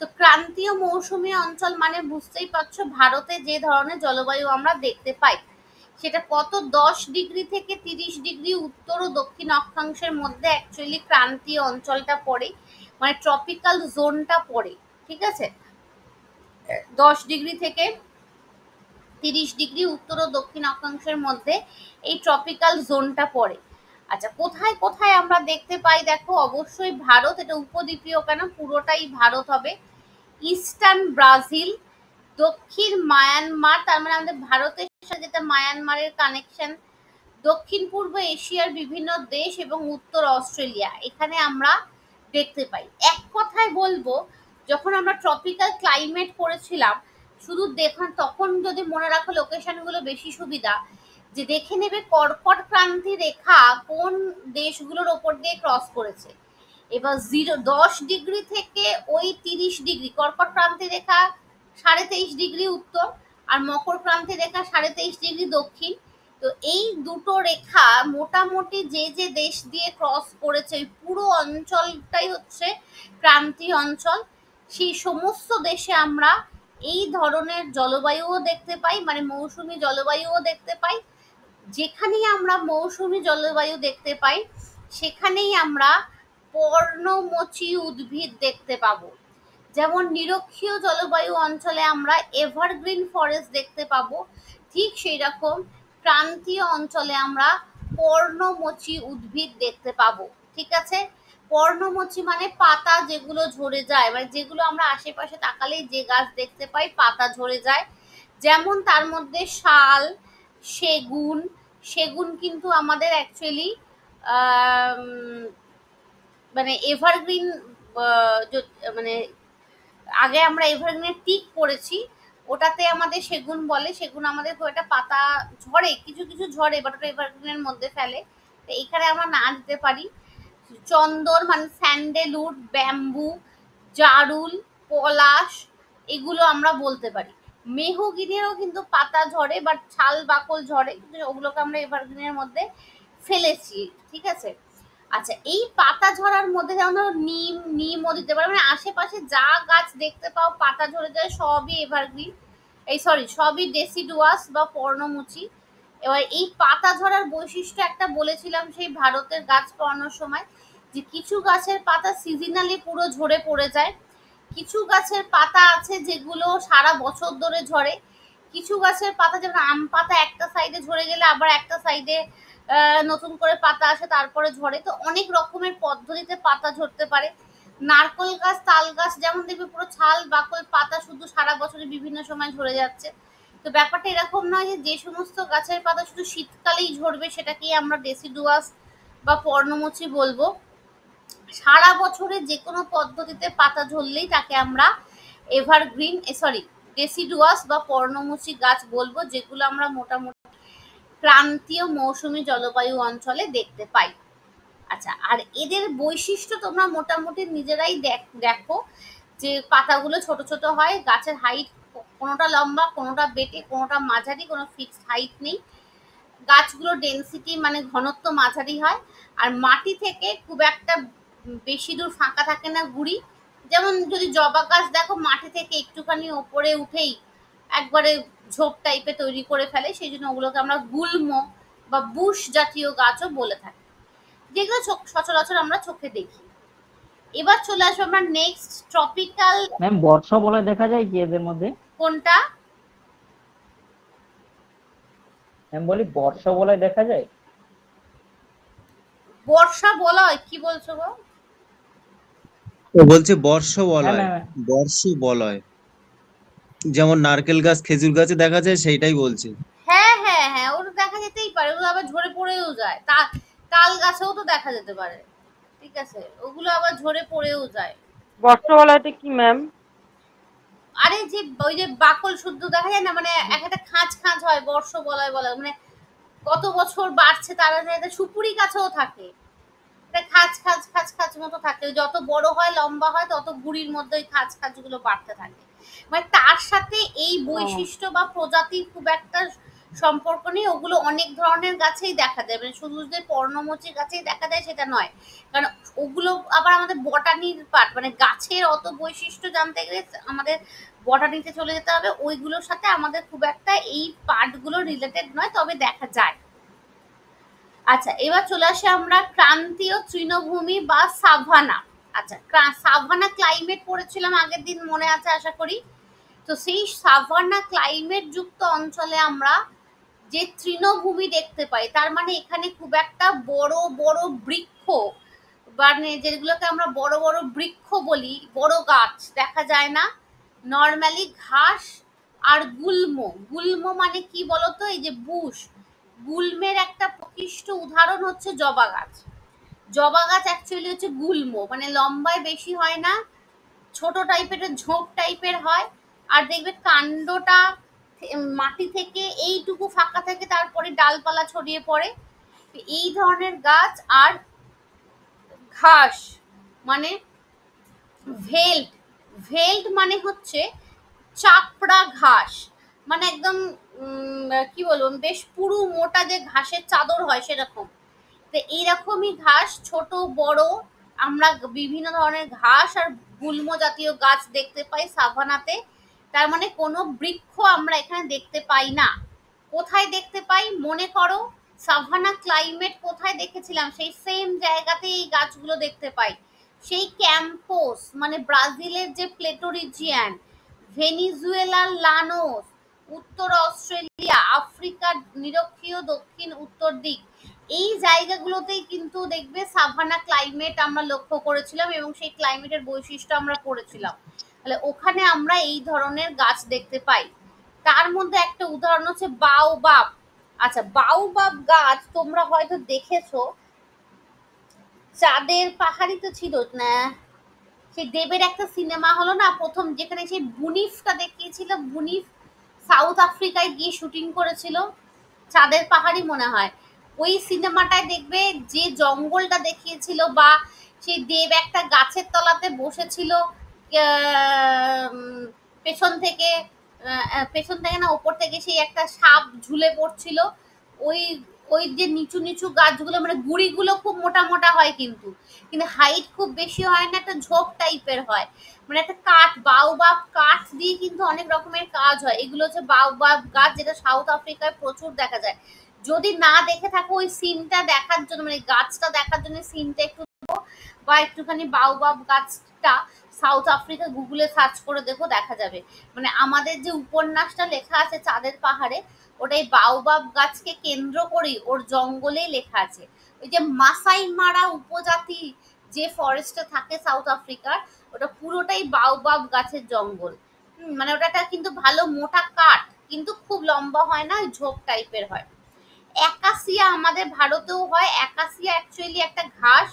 তো ক্রান্তীয় মৌসুমী অঞ্চল মানে বুঝতেই পারছো ভারতে যে ধরনের জলবায়ু আমরা দেখতে পাই, সেটা কত 10 ডিগ্রি থেকে 30 ডিগ্রি উত্তর ও দক্ষিণ অক্ষাংশের মধ্যে অ্যাকচুয়ালি ক্রান্তীয় অঞ্চলটা পড়ে, মানে ট্রপিক্যাল জোনটা পড়ে, ঠিক আছে। 10 ডিগ্রি থেকে 30 ডিগ্রি উত্তর ও দক্ষিণ অক্ষাংশের মধ্যে এই ট্রপিক্যাল জোনটা পড়ে। আচ্ছা, কোথায় কোথায় আমরা দেখতে পাই দেখো, অবশ্যই ভারত, এটা উপদ্বীপীয় কেন, পুরোটাই ভারত হবে। ইস্টার্ন ব্রাজিল, দক্ষিণ মায়ানমার, তার মানে আমাদের ভারতের সাথে যেটা মায়ানমারের কানেকশন, দক্ষিণ পূর্ব এশিয়ার বিভিন্ন দেশ এবং উত্তর অস্ট্রেলিয়া, এখানে আমরা দেখতে পাই। এক কথায় বলবো, যখন আমরা ট্রপিক্যাল ক্লাইমেট পড়েছিলাম, শুধু দেখুন তখন যদি মনে রাখো লোকেশনগুলো বেশি সুবিধা, যে দেখে নেবে কর্কট ক্রান্তি রেখা কোন দেশগুলোর ওপর দিয়ে ক্রস করেছে। এবার 10 ডিগ্রি থেকে ওই 30 ডিগ্রি, কর্কট ক্রান্তি রেখা 23.5 ডিগ্রি উত্তর, আর মকর ক্রান্তি রেখা 23.5 ডিগ্রি দক্ষিণ। তো এই দুটো রেখা মোটামুটি যে যে দেশ দিয়ে ক্রস করেছে ওই পুরো অঞ্চলটাই হচ্ছে ক্রান্তি অঞ্চল। সেই সমস্ত দেশে আমরা এই ধরনের জলবায়ুও দেখতে পাই, মানে মৌসুমী জলবায়ুও দেখতে পাই। যেখানেই আমরা মৌসুমী জলবায়ু দেখতে পাই সেখানেই আমরা পর্ণমোচী উদ্ভিদ দেখতে পাবো। যেমন নিরক্ষীয় জলবায়ু অঞ্চলে আমরা এভারগ্রিন ফরেস্ট দেখতে পাবো, ঠিক সেই রকম ক্রান্তীয় অঞ্চলে আমরা পর্ণমোচী উদ্ভিদ দেখতে পাবো, ঠিক আছে। পর্ণমোচী মানে পাতা যেগুলো ঝরে যায়, মানে যেগুলো আমরা আশেপাশে তাকালেই যে গাছ দেখতে পাই পাতা ঝরে যায়, যেমন তার মধ্যে শাল, সেগুন। সেগুন কিন্তু আমাদের অ্যাকচুয়ালি মানে এভারগ্রিন, মানে আগে আমরা এভারগ্রিনের টিক পড়েছি, ওটাতে আমাদের সেগুন বলে। সেগুন আমাদের খুব একটা পাতা ঝরে, কিছু কিছু ঝরে, বাট ওটা এভারগ্রিনের মধ্যে ফেলে, তো এখানে আমরা না দিতে পারি। চন্দন মানে স্যান্ডেলউড, ব্যাম্বু, জারুল, পলাশ, এগুলো আমরা বলতে পারি। মেহগিনিরও কিন্তু পাতা ঝরে বা ছাল বাকল ঝরে, কিন্তু ওগুলোকে আমরা এভারগ্রিনের মধ্যে ফেলেছি, ঠিক আছে। আচ্ছা, এই পাতা ঝরার মধ্যে যেমন নিমও দিতে পারে, মানে আশেপাশে যা গাছ দেখতে পাও পাতা ঝরে যায় সবই এভারগ্রিন, সবই ডেসিডুয়াস বা পর্ণমোচী। এবার এই পাতা ঝরার বৈশিষ্ট্য একটা বলেছিলাম সেই ভারতের গাছ পড়ানোর সময়, যে কিছু গাছের পাতা সিজনালি পুরো ঝরে পড়ে যায়, কিছু গাছের পাতা আছে যেগুলো সারা বছর ধরে ঝরে, কিছু গাছের পাতা যেমন আম পাতা একটা সাইডে ঝরে গেলে আবার একটা সাইডে নতুন করে পাতা আসে তারপরে ঝরে। তো অনেক রকমের পদ্ধতিতে পাতা ঝরতে পারে। নারকেল গাছ, তাল গাছ যেমন দেখবে পুরো ছাল বাকল পাতা শুধু সারা বছরে বিভিন্ন সময় ঝরে যাচ্ছে। তো ব্যাপারটা এরকম নয় যে সমস্ত গাছের পাতা শুধু শীতকালেই ঝরবে সেটাকেই আমরা ডেসিডুয়াস বা পর্ণমোচী বলবো। সারা বছরে যে কোনো পদ্ধতিতে পাতা ঝরলেই তাকে আমরা এভারগ্রিন ডেসিডুয়াস বা পর্ণমোচী গাছ বলবো, যেগুলো আমরা মোটামুটি ক্রান্তীয় মৌসুমী জলবায়ু অঞ্চলে দেখতে পাই। আচ্ছা, আর এদের বৈশিষ্ট্য তোমরা মোটামুটি নিজেরাই দেখো যে পাতাগুলো ছোট ছোট হয়, গাছের হাইট কোনোটা লম্বা, কোনোটা বেটে, কোনোটা মাঝারি, কোনো ফিক্সড হাইট নেই। গাছগুলো ডেন্সিটি মানে ঘনত্ব মাঝারি হয়, আর মাটি থেকে খুব একটা বেশি দূর ফাঁকা থাকে না গুড়ি। যেমন যদি জবা গাছ দেখো মাটি থেকে একটুখানি ওপরে উঠেই একবারে ঝোপ টাইপের তৈরি করে ফেলে, সেই জন্য ওগুলোকে আমরা গুল্ম বা বুশ জাতীয় গাছও বলে থাকি, যেগুলো সচরাচর আমরা চোখে দেখি। এবার চলে আসবো আমরা নেক্সট ট্রপিক্যাল। ম্যাম বর্ষা বলয় দেখা যায় কি এদের মধ্যে? কোনটা ম্যাম বলি বর্ষা বলয় দেখা যায়? বর্ষা বলয় কি বলছো গো? ও বলছে বর্ষ হ্যাঁ বলয়, ম্যাম, বর্ষ বলয়, যেমন নারকেল গাছ খেজুর গাছে দেখা যায় সেইটাই বলছে। হ্যাঁ হ্যাঁ হ্যাঁ, ওটা দেখা যেতেই পারে, ওগুলো আবার ঝরে পড়েও যায়, তাল গাছেও তো দেখা যেতে পারে, ঠিক আছে, ওগুলো আবার ঝরে পড়েও যায়। বর্ষা বলয়তে কি ম্যাম? আরে যে ওই যে বাকল শুদ্ধ দেখা যায় না, মানে এক একটা খাঁজ খাঁজ হয়, বর্ষ বলয় বলে, মানে কত বছর বাড়ছে তারা সুপুরি গাছেও থাকে, খাঁজ খাঁজ খাঁজ খাঁজ মতো থাকে, যত বড় হয় লম্বা হয় তত গুড়ির মধ্যে ওই খাঁজ খাঁজ গুলো বাড়তে থাকে। মানে তার সাথে এই বৈশিষ্ট্য বা প্রজাতির খুব একটা সম্পর্ক নেই, ওগুলো অনেক ধরনের গাছেই দেখা যায়, মানে শুধু যে পর্ণমোচী গাছেই দেখা যায় সেটা নয়, কারণ ওগুলো আবার আমাদের বটানির পার্ট, মানে গাছের অত বৈশিষ্ট্য জানতে গেলে আমাদের বটানিতে চলে যেতে হবে, ওইগুলোর সাথে আমাদের খুব একটা এই পার্টগুলো রিলেটেড নয়, তবে দেখা যায়। আচ্ছা, এবার চলে আসি আমরা ক্রান্তীয় তৃণভূমি বা সাভানা। আচ্ছা, সাভানা ক্লাইমেট পড়েছিলাম আগের দিন, মনে আছে আশা করি। তো সেই সাভানা ক্লাইমেট যুক্ত অঞ্চলে আমরা যে তৃণভূমি দেখতে পাই, তার মানে এখানে খুব একটা বড় বড় বৃক্ষ, মানে যেগুলোকে আমরা বড় বড় বৃক্ষ বলি, বড় গাছ দেখা যায় না, নর্মালি ঘাস আর গুল্ম। গুল্ম মানে কি বলতো, এই যে বুশ, গুল্মের একটা প্রকৃষ্ট উদাহরণ হচ্ছে জবা গাছ। জবা গাছ অ্যাকচুয়ালি হচ্ছে গুল্ম, মানে লম্বায় বেশি হয় না, ছোট টাইপের ঝোপ টাইপের হয়, আর দেখবে কাণ্ডটা মাটি থেকে এইটুকু ফাঁকা থাকে, তারপরে ডালপালা ছড়িয়ে পড়ে। এই ধরনের গাছ। আর ঘাস মানে ভেল্ট, ভেল্ট মানে হচ্ছে চাপড়া ঘাস, মানে একদম কি বলবো, বেশ পুরু মোটা যে ঘাসের চাদর হয় সেরকম। তো এইরকমই ঘাস ছোট বড় আমরা বিভিন্ন ধরনের ঘাস আর গুল্ম জাতীয় গাছ দেখতে পাই সাভানাতে। তার মানে কোনো বৃক্ষ আমরা এখানে দেখতে পাই না। কোথায় দেখতে পাই মনে করো, সাভানা ক্লাইমেট কোথায় দেখেছিলাম, সেই সেম জায়গাতে এই গাছগুলো দেখতে পাই। সেই ক্যাম্পোস মানে ব্রাজিলের যে প্লেটো রিজিয়ান, ভেনিজুয়েলার লানোস, উত্তর অস্ট্রেলিয়া, আফ্রিকার নিরক্ষীয় দক্ষিণ উত্তর দিক, এই জায়গাগুলোতেই কিন্তু দেখবে সাভানা ক্লাইমেট আমরা লক্ষ্য করেছিলাম, এবং সেই ক্লাইমেটের বৈশিষ্ট্য আমরা পড়েছিলাম। তাহলে ওখানে আমরা এই ধরনের গাছ দেখতে পাই। তার মধ্যে একটা উদাহরণ হচ্ছে বাওবাব। আচ্ছা, বাওবাব গাছ তোমরা হয়তো দেখেছো, চাঁদের পাহাড়ি তো ছিল না, সেই দেবের একটা সিনেমা হলো না প্রথম, যেখানে সেই বুনিফটা দেখিয়েছিল, বুনিফ সাউথ আফ্রিকায় গিয়ে শুটিং করেছিল, চাঁদের পাহাড়ি মনে হয়। ওই সিনেমাটায় দেখবে যে জঙ্গলটা দেখিয়েছিল বা সেই দেব একটা গাছের তলাতে বসেছিল, পেছন থেকে না ওপর থেকে সেই একটা সাপ ঝুলে পড়ছিল, ওই ওই যে নিচু নিচু গাছগুলো, মানে গুড়িগুলো খুব মোটা মোটা হয়, কিন্তু কিন্তু হাইট খুব বেশি হয় না, একটা ঝোপ টাইপের হয়, মানে একটা কাঠ, বাউবাব কাঠ দিয়ে কিন্তু অনেক রকমের কাজ হয়। এগুলো হচ্ছে বাউবাব গাছ, যেটা সাউথ আফ্রিকায় প্রচুর দেখা যায়। যদি না দেখে থাকো ওই সিনটা দেখার জন্য, মানে গাছটা দেখার জন্য সিনটা একটু বা একটুখানি বাউবাব গাছটা সাউথ আফ্রিকা গুগলে সার্চ করে দেখো, দেখা যাবে। মানে আমাদের যে উপন্যাসটা লেখা আছে চাঁদের পাহাড়ে, ওটাই বাউবাব গাছকে কেন্দ্র করেই ওর জঙ্গলেই লেখা আছে। ওই যে মাসাই মারা উপজাতি যে ফরেস্টে থাকে সাউথ আফ্রিকার, ওটা পুরোটাই বাউবাব গাছের জঙ্গল। মানে ওটা কিন্তু ভালো মোটা কাঠ, কিন্তু খুব লম্বা হয় না, ঝোপ টাইপের হয়। অ্যাকাসিয়া আমাদের ভারতেও হয়। অ্যাকাসিয়া অ্যাকচুয়ালি একটা ঘাস,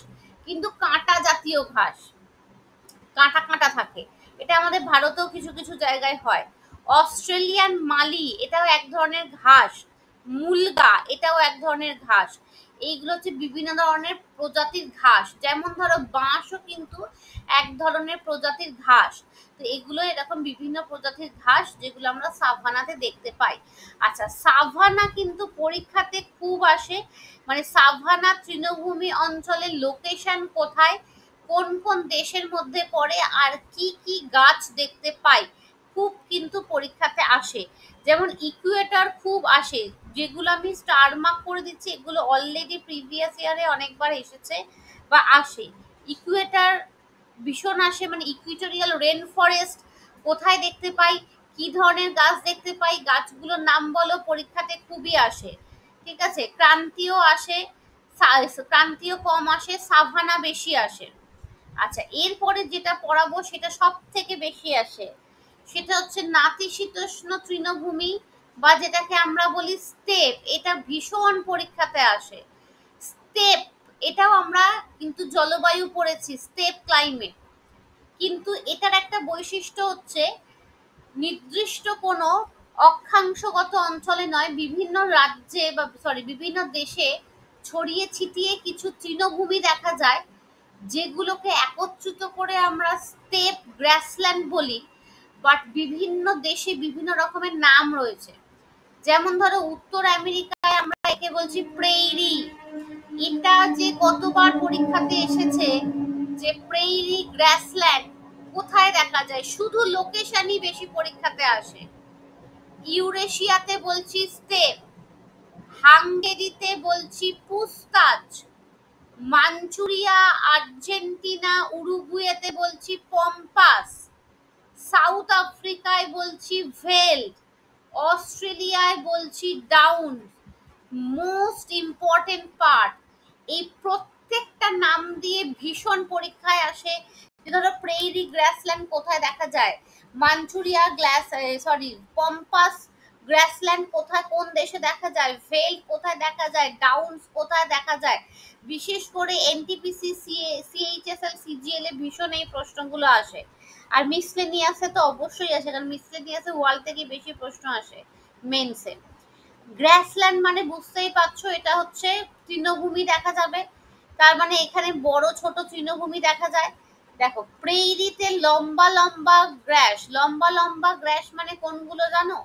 কিন্তু কাঁটা জাতীয় ঘাস, কাঁটা কাঁটা থাকে। এটা আমাদের ভারতেও কিছু কিছু জায়গায় হয়। অস্ট্রেলিয়ান মালি, এটাও এক ধরনের ঘাস। মুলগা, এটাও এক ধরনের ঘাস। এইগুলো হচ্ছে বিভিন্ন ধরনের প্রজাতির ঘাস, যেমন ধরো বাঁশও কিন্তু এক ধরনের প্রজাতির ঘাস। তো এগুলো এরকম বিভিন্ন প্রজাতির ঘাস, যেগুলো আমরা সাভানাতে দেখতে পাই। আচ্ছা, সাভানা কিন্তু পরীক্ষাতে খুব আসে, মানে সাভানা তৃণভূমি অঞ্চলের লোকেশন কোথায়, কোন কোন দেশের মধ্যে পড়ে, আর কি কি গাছ দেখতে পাই, খুব কিন্তু পরীক্ষাতে আসে। যেমন ইকুয়েটর খুব আসে, যেগুলো আমি স্টার মার্ক করে দিচ্ছি, এগুলো অলরেডি প্রিভিয়াস ইয়ারে অনেকবার এসেছে বা আসে। ইকুয়েটর ভীষণ আসে, মানে ইকুইটোরিয়াল রেন ফরেস্ট কোথায় দেখতে পাই, কি ধরনের গাছ দেখতে পাই, গাছগুলোর নাম বলো, পরীক্ষাতে খুবই আসে। ঠিক আছে, ক্রান্তীয় আসে, ক্রান্তীয় কম আসে, সাভানা বেশি আসে। আচ্ছা, এরপরে যেটা পড়াবো সেটা সব থেকে বেশি আসে, সেটা হচ্ছে নাতিশীতোষ্ণ তৃণভূমি, বা যেটাকে আমরা বলি স্টেপ। এটা ভীষণ পরীক্ষাতে আসে। স্টেপ, এটাও আমরা কিন্তু জলবায়ু পড়েছি, স্টেপ ক্লাইমেট। কিন্তু এটার একটা বৈশিষ্ট্য হচ্ছে নির্দিষ্ট কোনো অক্ষাংশগত অঞ্চলে নয়, বিভিন্ন রাজ্যে বা বিভিন্ন দেশে ছড়িয়ে ছিটিয়ে কিছু তৃণভূমি দেখা যায়, যেগুলোকে একত্রিত করে আমরা স্টেপ গ্রাসল্যান্ড বলি। বাট বিভিন্ন দেশে বিভিন্ন রকমের নাম রয়েছে। যেমন ধরো উত্তর আমেরিকায় আমরা একে বলছি প্রেইরি। এটা যে কতবার পরীক্ষাতে এসেছে, যে প্রেইরি গ্রাসল্যান্ড কোথায় দেখা যায়, শুধু লোকেশনই বেশি পরীক্ষাতে আসে। ইউরেশিয়াতে বলছি স্টেপ, হাঙ্গেরিতে বলছি পুস্তাচ, মাঞ্চুরিয়া, আর্জেন্টিনা, উরুগুয়েতে বলছি পম্পাস, সাউথ আফ্রিকায় বলছি ভেল্ড, অস্ট্রেলিয়ায় বলছি ডাউন। মোস্ট ইম্পর্টেন্ট পার্ট, এই প্রত্যেকটা নাম দিয়ে ভীষণ পরীক্ষায় আসে। ধরো প্রেইরি গ্রাসল্যান্ড কোথায় দেখা যায়, মাঞ্চুরিয়া পম্পাস গ্রাসল্যান্ড কোথায়, কোন দেশে দেখা যায়, ভেল্ড কোথায় দেখা যায়, ডাউনস কোথায় দেখা যায়। বিশেষ করে এনটিপিসি, সিএইচএসএল, সিজিএল এ ভীষণ এই প্রশ্নগুলো আসে। আর মিসলেনিয়াসে তো অবশ্যই আসে, কারণ মিসলেনিয়াসে ওয়ার্ল্ড থেকে বেশি প্রশ্ন আসে মেন্সে। গ্রাসল্যান্ড মানে বুঝতেই পারছো, এটা হচ্ছে তৃণভূমি দেখা যাবে, তার মানে এখানে বড় ছোট তৃণভূমি দেখা যায়। দেখো, প্রেইরিতে লম্বা লম্বা গ্রাস, লম্বা লম্বা গ্রাস মানে কোনগুলো জানো,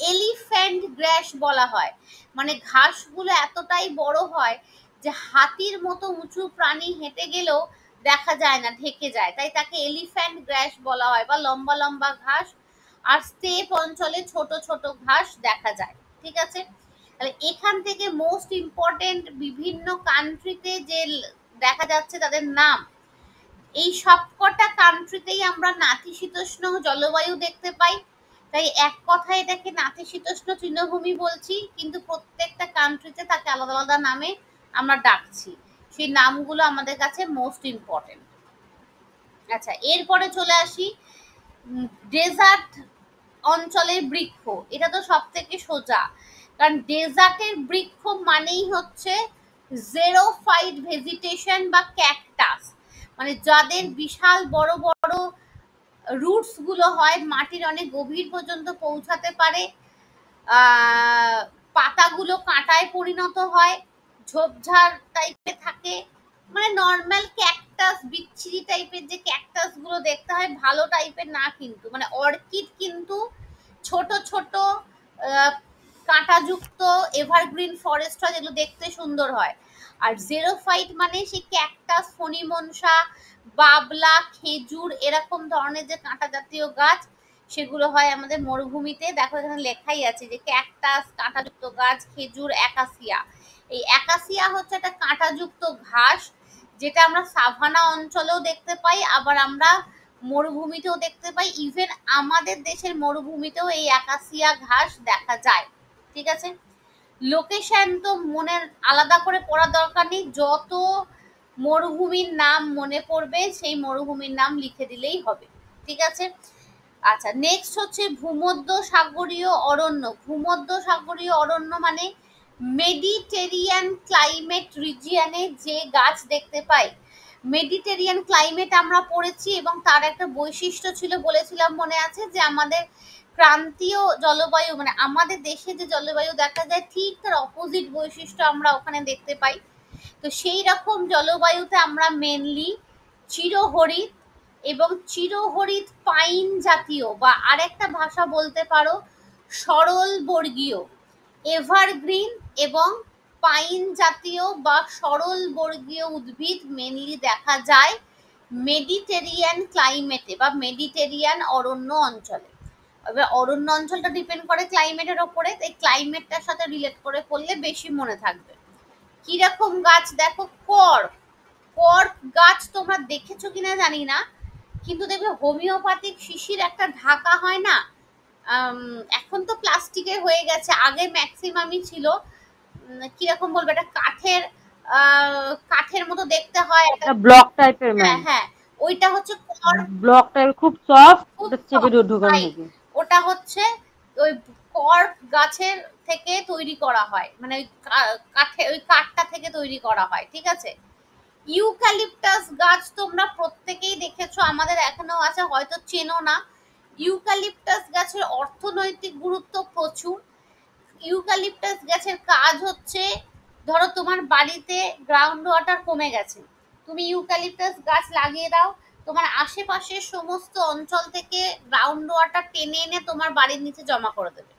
এলিফ্যান্ট গ্রাস বলা হয়। মানে ঘাসগুলো এতটাই বড় হয় যে হাতির মতো উঁচু প্রাণী হেঁটে গেলেও দেখা যায় না, ঢেকে যায়, তাই তাকে এলিফ্যান্ট গ্রাস বলা হয়, বা লম্বা লম্বা ঘাস। আর স্টেপ অঞ্চলে ছোট ছোট ঘাস দেখা যায়। ঠিক আছে, তাহলে এখান থেকে মোস্ট ইম্পর্টেন্ট বিভিন্ন কান্ট্রিতে যে দেখা যাচ্ছে তাদের নাম, এই সবকটা কান্ট্রিতেই আমরা নাতিশীতোষ্ণ জলবায়ু দেখতে পাই। তাই এক কথায় এটাকে নাতিশীতোষ্ণ তৃণভূমি বলছি, কিন্তু প্রত্যেকটা কান্ট্রিতে তাকে আলাদা আলাদা নামে আমরা ডাকছি। সেই নামগুলো আমাদের কাছে মোস্ট ইম্পর্টেন্ট। আচ্ছা, এরপরে চলে আসি ডেজার্ট অঞ্চলের বৃক্ষ। এটা তো সব থেকে সোজা, কারণ ডেজার্টের বৃক্ষ মানেই হচ্ছে জেরোফাইট ভেজিটেশন বা ক্যাকটাস, মানে যাদের বিশাল বড় বড় রুটস গুলো হয়, মাটির অনেক গভীর পর্যন্ত পৌঁছাতে পারে, পাতাগুলো কাঁটায় পরিণত হয়, ঝোপঝাড় টাইপের থাকে, মানে নর্মাল ক্যাকটাস, বিচ্ছিরি টাইপের যে ক্যাকটাস গুলো দেখতে হয় ভালো টাইপের না, কিন্তু মানে অর্কিড কিন্তু ছোট ছোট কাঁটাযুক্ত এভারগ্রিন ফরেস্ট হয়, যেগুলো দেখতে সুন্দর হয়। আর জেরোফাইট মানে সেই ক্যাকটাস, ফণিমনসা, বাবলা, খেজুর এরকম ধরনের যে কাঁটা জাতীয় গাছ, সেগুলো হয় আমাদের মরুভূমিতে। দেখো এখানে লেখাই আছে যে ক্যাকটাস, কাঁটাযুক্ত গাছ, খেজুর, অ্যাকাসিয়া। এই অ্যাকাসিয়া হচ্ছে একটা কাঁটাযুক্ত ঘাস, যেটা আমরা সাভানা অঞ্চলেও দেখতে পাই, আবার আমরা মরুভূমিতেও দেখতে পাই। ইভেন আমাদের দেশের মরুভূমিতেও এই অ্যাকাসিয়া ঘাস দেখা যায়। ঠিক আছে, লোকেশন তো মনে আলাদা করে পড়ার দরকার নেই, যত মরুভূমির নাম মনে পড়বে সেই মরুভূমির নাম লিখে দিলেই হবে। ঠিক আছে, আচ্ছা নেক্সট হচ্ছে ভূমধ্য সাগরীয় অরণ্য। ভূমধ্য সাগরীয় অরণ্য মানে মেডিটেরিয়ান ক্লাইমেট রিজিয়নে যে গাছ দেখতে পাই। মেডিটেরিয়ান ক্লাইমেট আমরা পড়েছি, এবং তার একটা বৈশিষ্ট্য ছিল, বলেছিলাম মনে আছে, যে আমাদের ক্রান্তীয় জলবায়ু, মানে আমাদের দেশে যে জলবায়ু দেখা যায় ঠিক তার অপোজিট বৈশিষ্ট্য আমরা ওখানে দেখতে পাই। তো সেই রকম জলবায়ুতে আমরা মেনলি চিরহরিৎ এবং চিরহরিৎ পাইন জাতীয়, বা আরেকটা ভাষা বলতে পারো সরল বর্গীয়, এভারগ্রিন এবং পাইন জাতীয় বা সরল বর্গীয় উদ্ভিদ মেনলি দেখা যায় মেডিটেরিয়ান ক্লাইমেটে বা মেডিটেরিয়ান অরণ্য অঞ্চলে। এবার অরণ্য অঞ্চলটা ডিপেন্ড করে ক্লাইমেটের ওপরে, তাই ক্লাইমেটটার সাথে রিলেট করে পড়লে বেশি মনে থাকবে। কিরকম গাছ দেখো, কর্ক। কর্ক গাছ তোমরা দেখেছো কিনা জানি না, কিন্তু দেখবে হোমিওপ্যাথিক শিশির একটা ঢাকা হয় না, এখন তো প্লাস্টিকের হয়ে গেছে, আগে ম্যাক্সিমামই ছিল কিরকম বলবো, একটা কাঠের মতো দেখতে হয়, একটা ব্লক টাইপের হ্যাঁ ম্যাম, হ্যাঁ, ওইটা হচ্ছে কর্ক। ব্লক টাইপের খুব সফট, খুব ওটা চেপে ঢোকানো right, থাকে। ওটা হচ্ছে ওই কর্ক গাছের থেকে তৈরি করা হয়, মানে ওই কাঠে, ওই কাঠটা থেকে তৈরি করা হয়। ঠিক আছে, ইউক্যালিপটাস গাছ তোমরা প্রত্যেকেই দেখেছো, আমাদের এখনো আছে, হয়তো চেনো না। ইউক্যালিপটাস গাছের অর্থনৈতিক গুরুত্ব প্রচুর। ইউক্যালিপটাস গাছের কাজ হচ্ছে, ধরো তোমার বাড়িতে গ্রাউন্ড ওয়াটার কমে গেছে, তুমি ইউক্যালিপটাস গাছ লাগিয়ে দাও, তোমার আশেপাশের সমস্ত অঞ্চল থেকে গ্রাউন্ড ওয়াটার টেনে এনে তোমার বাড়ির নিচে জমা করে দেবে।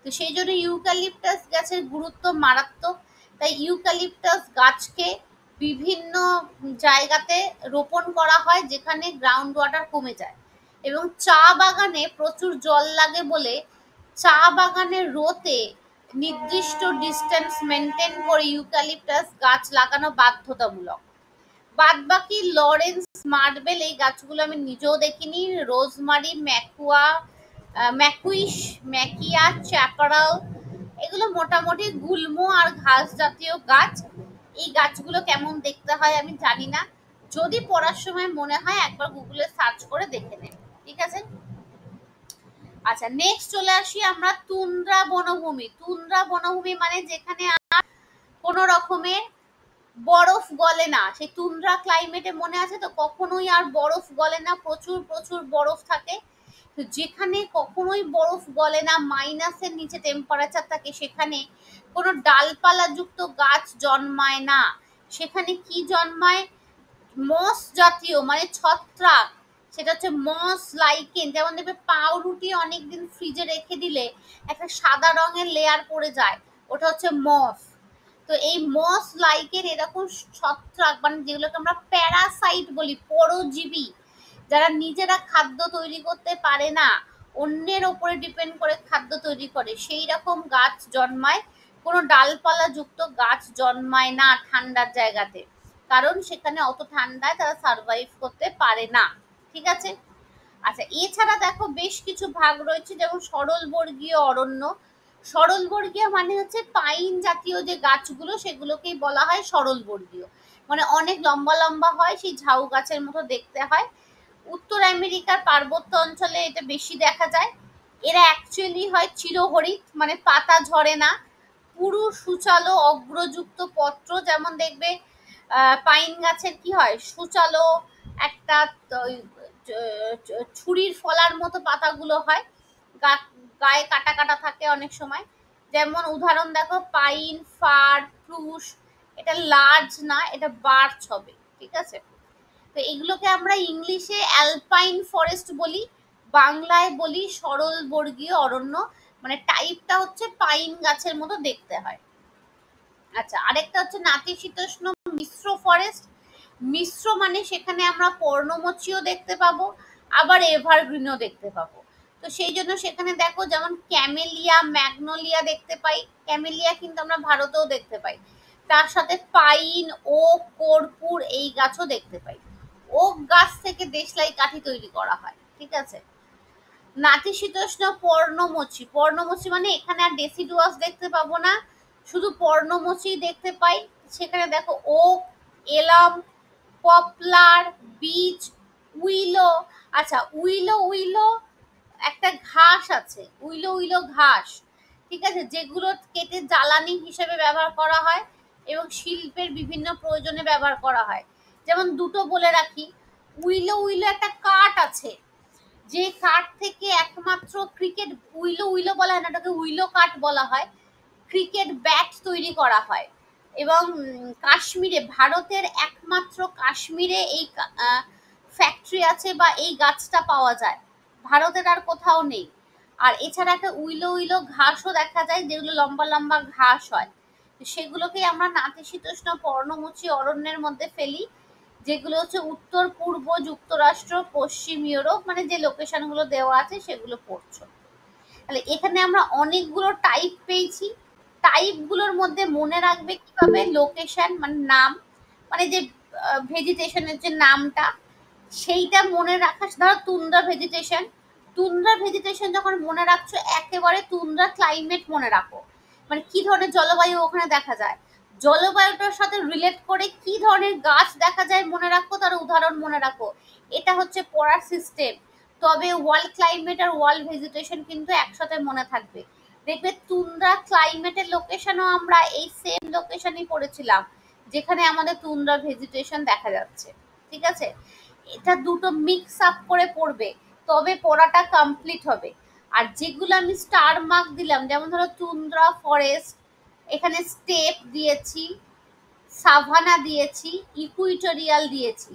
তো সেই জন্য ইউক্যালিপটাস গাছের গুরুত্ব মারাত্মক। তাই ইউক্যালিপটাস গাছকে বিভিন্ন জায়গাতে রোপণ করা হয় যেখানে গ্রাউন্ড ওয়াটার কমে যায়। এবং চা বাগানে প্রচুর জল লাগে বলে চা বাগানের রোতে নির্দিষ্ট ডিস্টেন্স মেনটেন করে ইউক্যালিপটাস গাছ লাগানো বাধ্যতামূলক। বাদ বাকি লরেন্স, মার্বেল এই গাছগুলো আমি নিজেও দেখিনি, রোজমারি, ম্যাকুইশ, ম্যাকিয়া, চ্যাপারাল, এগুলো মোটামুটি গুল্ম আর ঘাস জাতীয় গাছ। এই গাছগুলো কেমন দেখতে হয় আমি জানি না, যদি পড়ার সময় মনে হয় একবার গুগলে সার্চ করে দেখে নেব। ঠিক আছে, আচ্ছা নেক্সট চলে আসি আমরা তুন্দ্রা বনভূমি। তুন্দ্রা বনভূমি মানে যেখানে আর কোনো রকমের বরফ গলে না, সেই তুন্দ্রা ক্লাইমেটে মনে আছে তো, কখনোই আর বরফ গলে না, প্রচুর প্রচুর বরফ থাকে। তো যেখানে কখনোই বরফ গলে না, মাইনাসের নিচে টেম্পারেচার থাকে, সেখানে কোনো ডালপালা যুক্ত গাছ জন্মায় না। সেখানে কি জন্মায়, মস জাতীয় মানে ছত্রাক, সেটা হচ্ছে মস লাইকেন। যেমন দেখবে পাউরুটি অনেকদিন ফ্রিজে রেখে দিলে একটা সাদা রঙের লেয়ার পড়ে যায়, ওটা হচ্ছে মস। তো এই মস লাইকের এরকম ছত্রাক, মানে যেগুলোকে আমরা প্যারাসাইট বলি, পরজীবী, যারা নিজেরা খাদ্য তৈরি করতে পারে না, অন্যের ওপরে ডিপেন্ড করে খাদ্য তৈরি করে, সেই রকম গাছ জন্মায়। কোনো ডালপালা যুক্ত গাছ জন্মায় না ঠান্ডার জায়গাতে, কারণ সেখানে অত ঠান্ডায় তারা সার্ভাইভ করতে পারে না। ঠিক আছে, আচ্ছা এছাড়া দেখো বেশ কিছু ভাগ রয়েছে, যেমন সরলবর্গীয় অরণ্য। সরলবর্গীয় মানে হচ্ছে পাইন জাতীয় যে গাছগুলো, সেগুলোকেই বলা হয় সরলবর্গীয়, মানে অনেক লম্বা লম্বা হয়, সেই ঝাউ গাছের মতো দেখতে হয়। উত্তর আমেরিকার পার্বত্য অঞ্চলে এটা বেশি দেখা যায়। এরা অ্যাকচুয়ালি হয় চিরহরিৎ, মানে পাতা ঝরে না, পুরু সুচালো অগ্রযুক্ত পত্র। যেমন দেখবে পাইন গাছের কি হয়, সুচালো একটা ছুরির ফলার মতো পাতাগুলো হয়, গায়ে কাটা কাটা থাকে অনেক সময়। যেমন উদাহরণ দেখো, পাইন, ফার, স্প্রুস, এটা লার্জ না, এটা বার্চ হবে, ঠিক আছে। তো এগুলোকে আমরা ইংলিশে অ্যালপাইন ফরেস্ট বলি, বাংলায় বলি সরল বর্গীয় অরণ্য, মানে টাইপটা হচ্ছে পাইন গাছের মতো দেখতে হয়। আচ্ছা, আরেকটা হচ্ছে নাতিশীতোষ্ণ মিশ্র ফরেস্ট। মিশ্র মানে সেখানে আমরা পর্ণমোচীও দেখতে পাবো, আবার এভারগ্রিনও দেখতে পাবো। তো সেই জন্য সেখানে দেখো যেমন ক্যামেলিয়া, ম্যাগনোলিয়া দেখতে পাই, ক্যামেলিয়া কিন্তু আমরা ভারতেও দেখতে পাই, তার সাথে পাইন, ওক, কর্পূর এই গাছও দেখতে পাই। ওক গাছ থেকে দেশলাই কাঠি তৈরি করা হয়, ঠিক আছে। নাতিশীতোষ্ণ পর্ণমোচী, পর্ণমোচী মানে এখানে আর ডেসিডুয়াস দেখতে পাবো না, শুধু পর্ণমোচী দেখতে পাই। সেখানে দেখো ওক, এলাম, পপলার, বীচ, উইলো। আচ্ছা, উইলো উইলো একটা ঘাস আছে, উইলো উইলো ঘাস, ঠিক আছে, যেগুলো কেটে জ্বালানি হিসেবে ব্যবহার করা হয় এবং শিল্পের বিভিন্ন প্রয়োজনে ব্যবহার করা হয়। যেমন দুটো বলে রাখি, উইলো উইলো একটা কাঠ আছে, যে কাঠ থেকে একমাত্র ক্রিকেট, উইলো উইলো বলা হয় না, ওটাকে উইলো কাঠ বলা হয়, ক্রিকেট ব্যাট তৈরি করা হয়। এবং কাশ্মীরে, ভারতের একমাত্র কাশ্মীরে এই ফ্যাক্টরি আছে বা এই গাছটা পাওয়া যায়, ভারতের আর কোথাও নেই। আর এছাড়া একটা উইলো উইলো ঘাসও দেখা যায়, যেগুলো লম্বা লম্বা ঘাস হয়, সেগুলোকেই আমরা নাতিশীতোষ্ণ পর্ণমোচী অরণ্যের মধ্যে ফেলি, যেগুলো হচ্ছে উত্তর পূর্ব যুক্তরাষ্ট্র, পশ্চিম ইউরোপ, মানে যে লোকেশনগুলো দেওয়া আছে সেগুলো পড়ছো। তাহলে এখানে আমরা অনেকগুলো টাইপ পেয়েছি। টাইপগুলোর মধ্যে মনে রাখবে কিভাবে, লোকেশন মানে নাম, মানে যে ভেজিটেশনের যে নামটা সেইটা মনে রাখা। ধরো তুন্দ্রা ভেজিটেশন, তুন্দ্রা ভেজিটেশন যখন মনে রাখছো একেবারে তুন্দ্রা ক্লাইমেট মনে রাখো, মানে কি ধরনের জলবায়ু ওখানে দেখা যায়, জলবায়ুটার সাথে রিলেট করে কি ধরনের গাছ দেখা যায় মনে রাখো, তার উদাহরণ মনে রাখো। এটা হচ্ছে পড়ার সিস্টেম। তবে ওয়ার্ল্ড ক্লাইমেট আর ওয়ার্ল্ড ভেজিটেশন কিন্তু একসাথে মনে থাকবে। দেখবে তুন্দ্রা ক্লাইমেটের লোকেশনও আমরা এই সেম লোকেশনই পড়েছিলাম, যেখানে আমাদের তুন্দ্রা ভেজিটেশন দেখা যাচ্ছে, ঠিক আছে। এটা দুটো মিক্স আপ করে পড়বে, তবে পড়াটা কমপ্লিট হবে। আর যেগুলো আমি স্টার মার্ক দিলাম, যেমন ধরো তুন্দ্রা ফরেস্ট, এখানে স্টেপ দিয়েছি, সাভানা দিয়েছি, ইকুইটোরিয়াল দিয়েছি।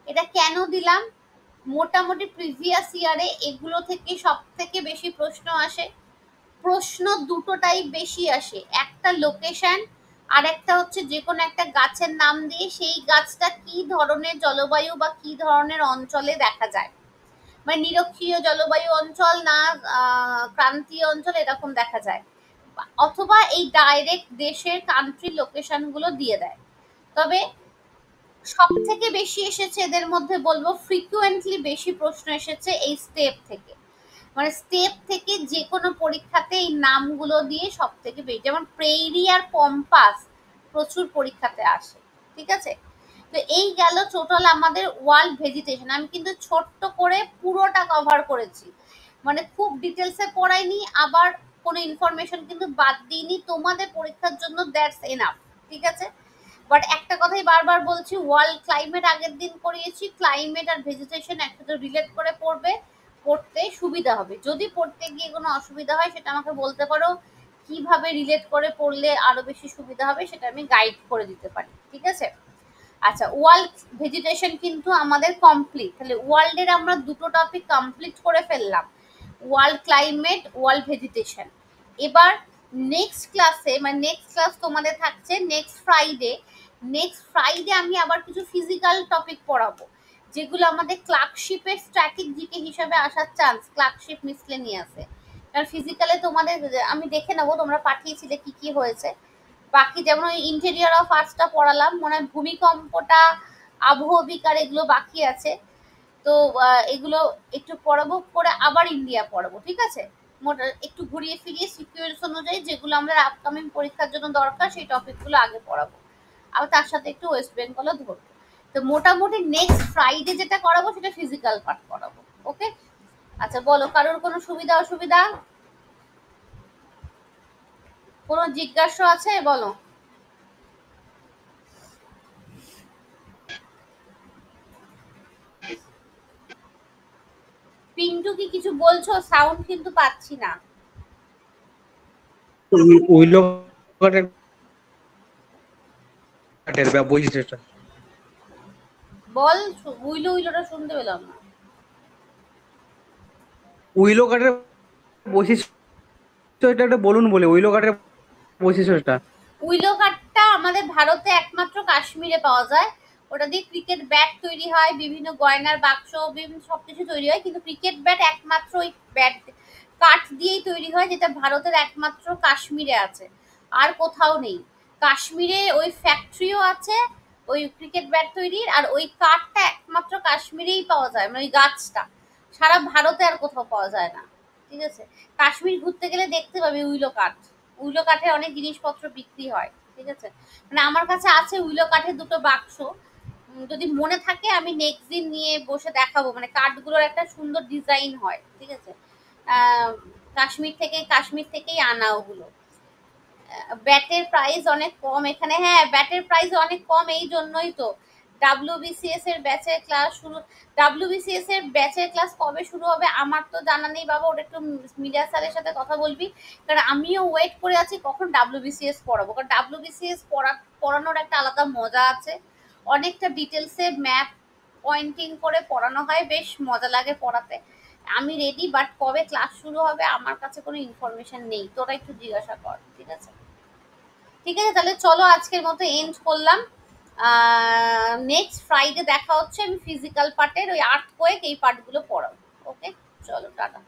এটা কেন দিলাম, মোটামুটি প্রিভিয়াস ইয়ারে এগুলো থেকে সব থেকে বেশি প্রশ্ন আসে। প্রশ্ন দুটোটাই বেশি আসে, একটা লোকেশন আর একটা হচ্ছে যে কোনো একটা গাছের নাম দিয়ে সেই গাছটা কি ধরনের জলবায়ু বা কি ধরনের অঞ্চলে দেখা যায়, মানে নিরক্ষীয় জলবায়ু অঞ্চল না ক্রান্তীয় অঞ্চল এরকম দেখা যায়, অথবা এই ডাইরেক্ট দেশের কান্ট্রি লোকেশন গুলো দিয়ে দেয়। তবে সব থেকে বেশি এসেছে এদের মধ্যে বলবো, ফ্রিকুয়েন্টলি বেশি প্রশ্ন এসেছে এই স্টেপ থেকে, মানে স্টেপ থেকে যে কোনো পরীক্ষাতে এই নামগুলো দিয়ে সব থেকে বেশি, যেমন প্রেইরি আর পম্পাস প্রচুর পরীক্ষাতে আসে, ঠিক আছে। তো এই গেল টোটাল আমাদের ওয়ার্ল্ড ভেজিটেশন। আমি কিন্তু ছোট্ট করে পুরোটা কভার করেছি, মানে খুব ডিটেলসে পড়াইনি, আবার কোনো ইনফরমেশন কিন্তু বাদ দিইনি, তোমাদের পরীক্ষার জন্য দ্যাটস এনাফ, ঠিক আছে। বাট একটা কথাই বারবার বলছি, ওয়ার্ল্ড ক্লাইমেট আগের দিন করিয়েছি, ক্লাইমেট আর ভেজিটেশন একসাথে রিলেট করে পড়বে, পড়তে সুবিধা হবে। যদি পড়তে গিয়ে কোনো অসুবিধা হয় সেটা আমাকে বলতে পারো, কিভাবে রিলেট করে পড়লে আরো বেশি সুবিধা হবে সেটা আমি গাইড করে দিতে পারি, ঠিক আছে। আচ্ছা, ওয়ার্ল্ড ভেজিটেশন কিন্তু আমাদের কমপ্লিট, তাহলে ওয়ার্ল্ডের আমরা দুটো টপিক কমপ্লিট করে ফেললাম, ওয়ার্ল্ড ক্লাইমেট, ওয়ার্ল্ড ভেজিটেশন। এবার নেক্সট ক্লাসে, মানে নেক্সট ক্লাস তোমাদের থাকছে নেক্সট ফ্রাইডে। নেক্সট ফ্রাইডে আমি আবার কিছু ফিজিক্যাল টপিক পড়াবো, যেগুলো আমাদের ক্লার্কশিপের স্ট্যাটিক জিকে হিসাবে আসার চান্স, ক্লার্কশিপ মিসলেনিয়াসে। কারণ ফিজিক্যালে তোমাদের আমি দেখে নেবো তোমরা পাঠিয়েছিলে কি কি হয়েছে। বাকি যেমন ওই ইন্টেরিয়র অফ আর্টসটা পড়ালাম, মনে হয় ভূমিকম্পটা, আবহ বিকার এগুলো বাকি আছে। তো এগুলো একটু পড়াবো, পরে আবার ইন্ডিয়া পড়াবো, ঠিক আছে। একটু ঘুরিয়ে ফিরিয়ে সিকুয়েন্স অনুযায়ী যেগুলো আমরা আপকামিং পরীক্ষার জন্য দরকার সেই টপিকগুলো আগে পড়াবো, আবার তার সাথে একটু ওয়েস্ট বেঙ্গলও ধরবো। তো মোটামুটি নেক্সট ফ্রাইডে যেটা করাবো সেটা ফিজিক্যাল পার্ট করাবো, ওকে। আচ্ছা বলো, কারোর কোনো সুবিধা অসুবিধা, কোনো জিজ্ঞাসা আছে বলো। পিন্টু কি কিছু বলছো? সাউন্ড কিন্তু পাচ্ছি না। উইলো কাঠের কাঠের বৈশিষ্ট্যটা। বল, উইলোটা শুনতে পেলাম না। উইলো কাঠের বৈশিষ্ট্য এটা একটা বলুন বলে, উইলো কাঠের বৈশিষ্ট্যটা। উইলো কাঠটা আমাদের ভারতে একমাত্র কাশ্মীরে পাওয়া যায়। ওটা দিয়ে ক্রিকেট ব্যাট তৈরি হয়, বিভিন্ন গয়নার বাক্স, বিভিন্ন সবকিছু তৈরি হয়, কিন্তু ক্রিকেট ব্যাট একমাত্র ওই ব্যাট কাঠ দিয়েই তৈরি হয়, যেটা ভারতের একমাত্র কাশ্মীরে আছে, আর কোথাও নেই। কাশ্মীরে ওই ফ্যাক্টরিও আছে ওই ক্রিকেট ব্যাট তৈরির, আর ওই কাঠটা একমাত্র কাশ্মীরেই পাওয়া যায়, মানে ওই গাছটা সারা ভারতে আর কোথাও পাওয়া যায় না। ঠিক আছে, কাশ্মীর ঘুরতে গেলে দেখতে পাবি উইলো কাঠ, উইলো কাঠের অনেক জিনিসপত্র বিক্রি হয়। ঠিক আছে, মানে আমার কাছে আছে উইলো কাঠের দুটো বাক্স, যদি মনে থাকে আমি নেক্সট দিন নিয়ে বসে দেখাবো। মানে কাঠগুলোর একটা সুন্দর ডিজাইন হয়। ঠিক আছে, কাশ্মীর থেকেই আনা ওগুলো। ব্যাটের প্রাইস অনেক কম এখানে। হ্যাঁ, ব্যাটের প্রাইস অনেক কম, এই জন্যই তো WBCS এর ব্যাচের ক্লাস শুরু। WBCS এর ব্যাচের ক্লাস কবে শুরু হবে আমার তো জানা নেই বাবা, ওটা একটু মিডিয়া স্যারের সাথে কথা বলবি, কারণ আমিও ওয়েট করে আছি কখন WBCS পড়াবো, কারণ WBCS পড়ানোর একটা আলাদা মজা আছে। অনেকটা ডিটেলসে ম্যাপ পয়েন্টিং করে পড়ানো হয়, বেশ মজা লাগে পড়াতে। আমি রেডি, বাট কবে ক্লাস শুরু হবে আমার কাছে কোনো ইনফরমেশন নেই, তোরা একটু জিজ্ঞাসা কর। ঠিক আছে, ঠিক আছে, তাহলে চলো আজকের মতো এন্ড করলাম। নেক্সট ফ্রাইডে দেখা হচ্ছে, আমি ফিজিক্যাল পার্টের ওই আর্থকোয়েক এই পার্টগুলো পড়াবো। ওকে, চলো টাটা।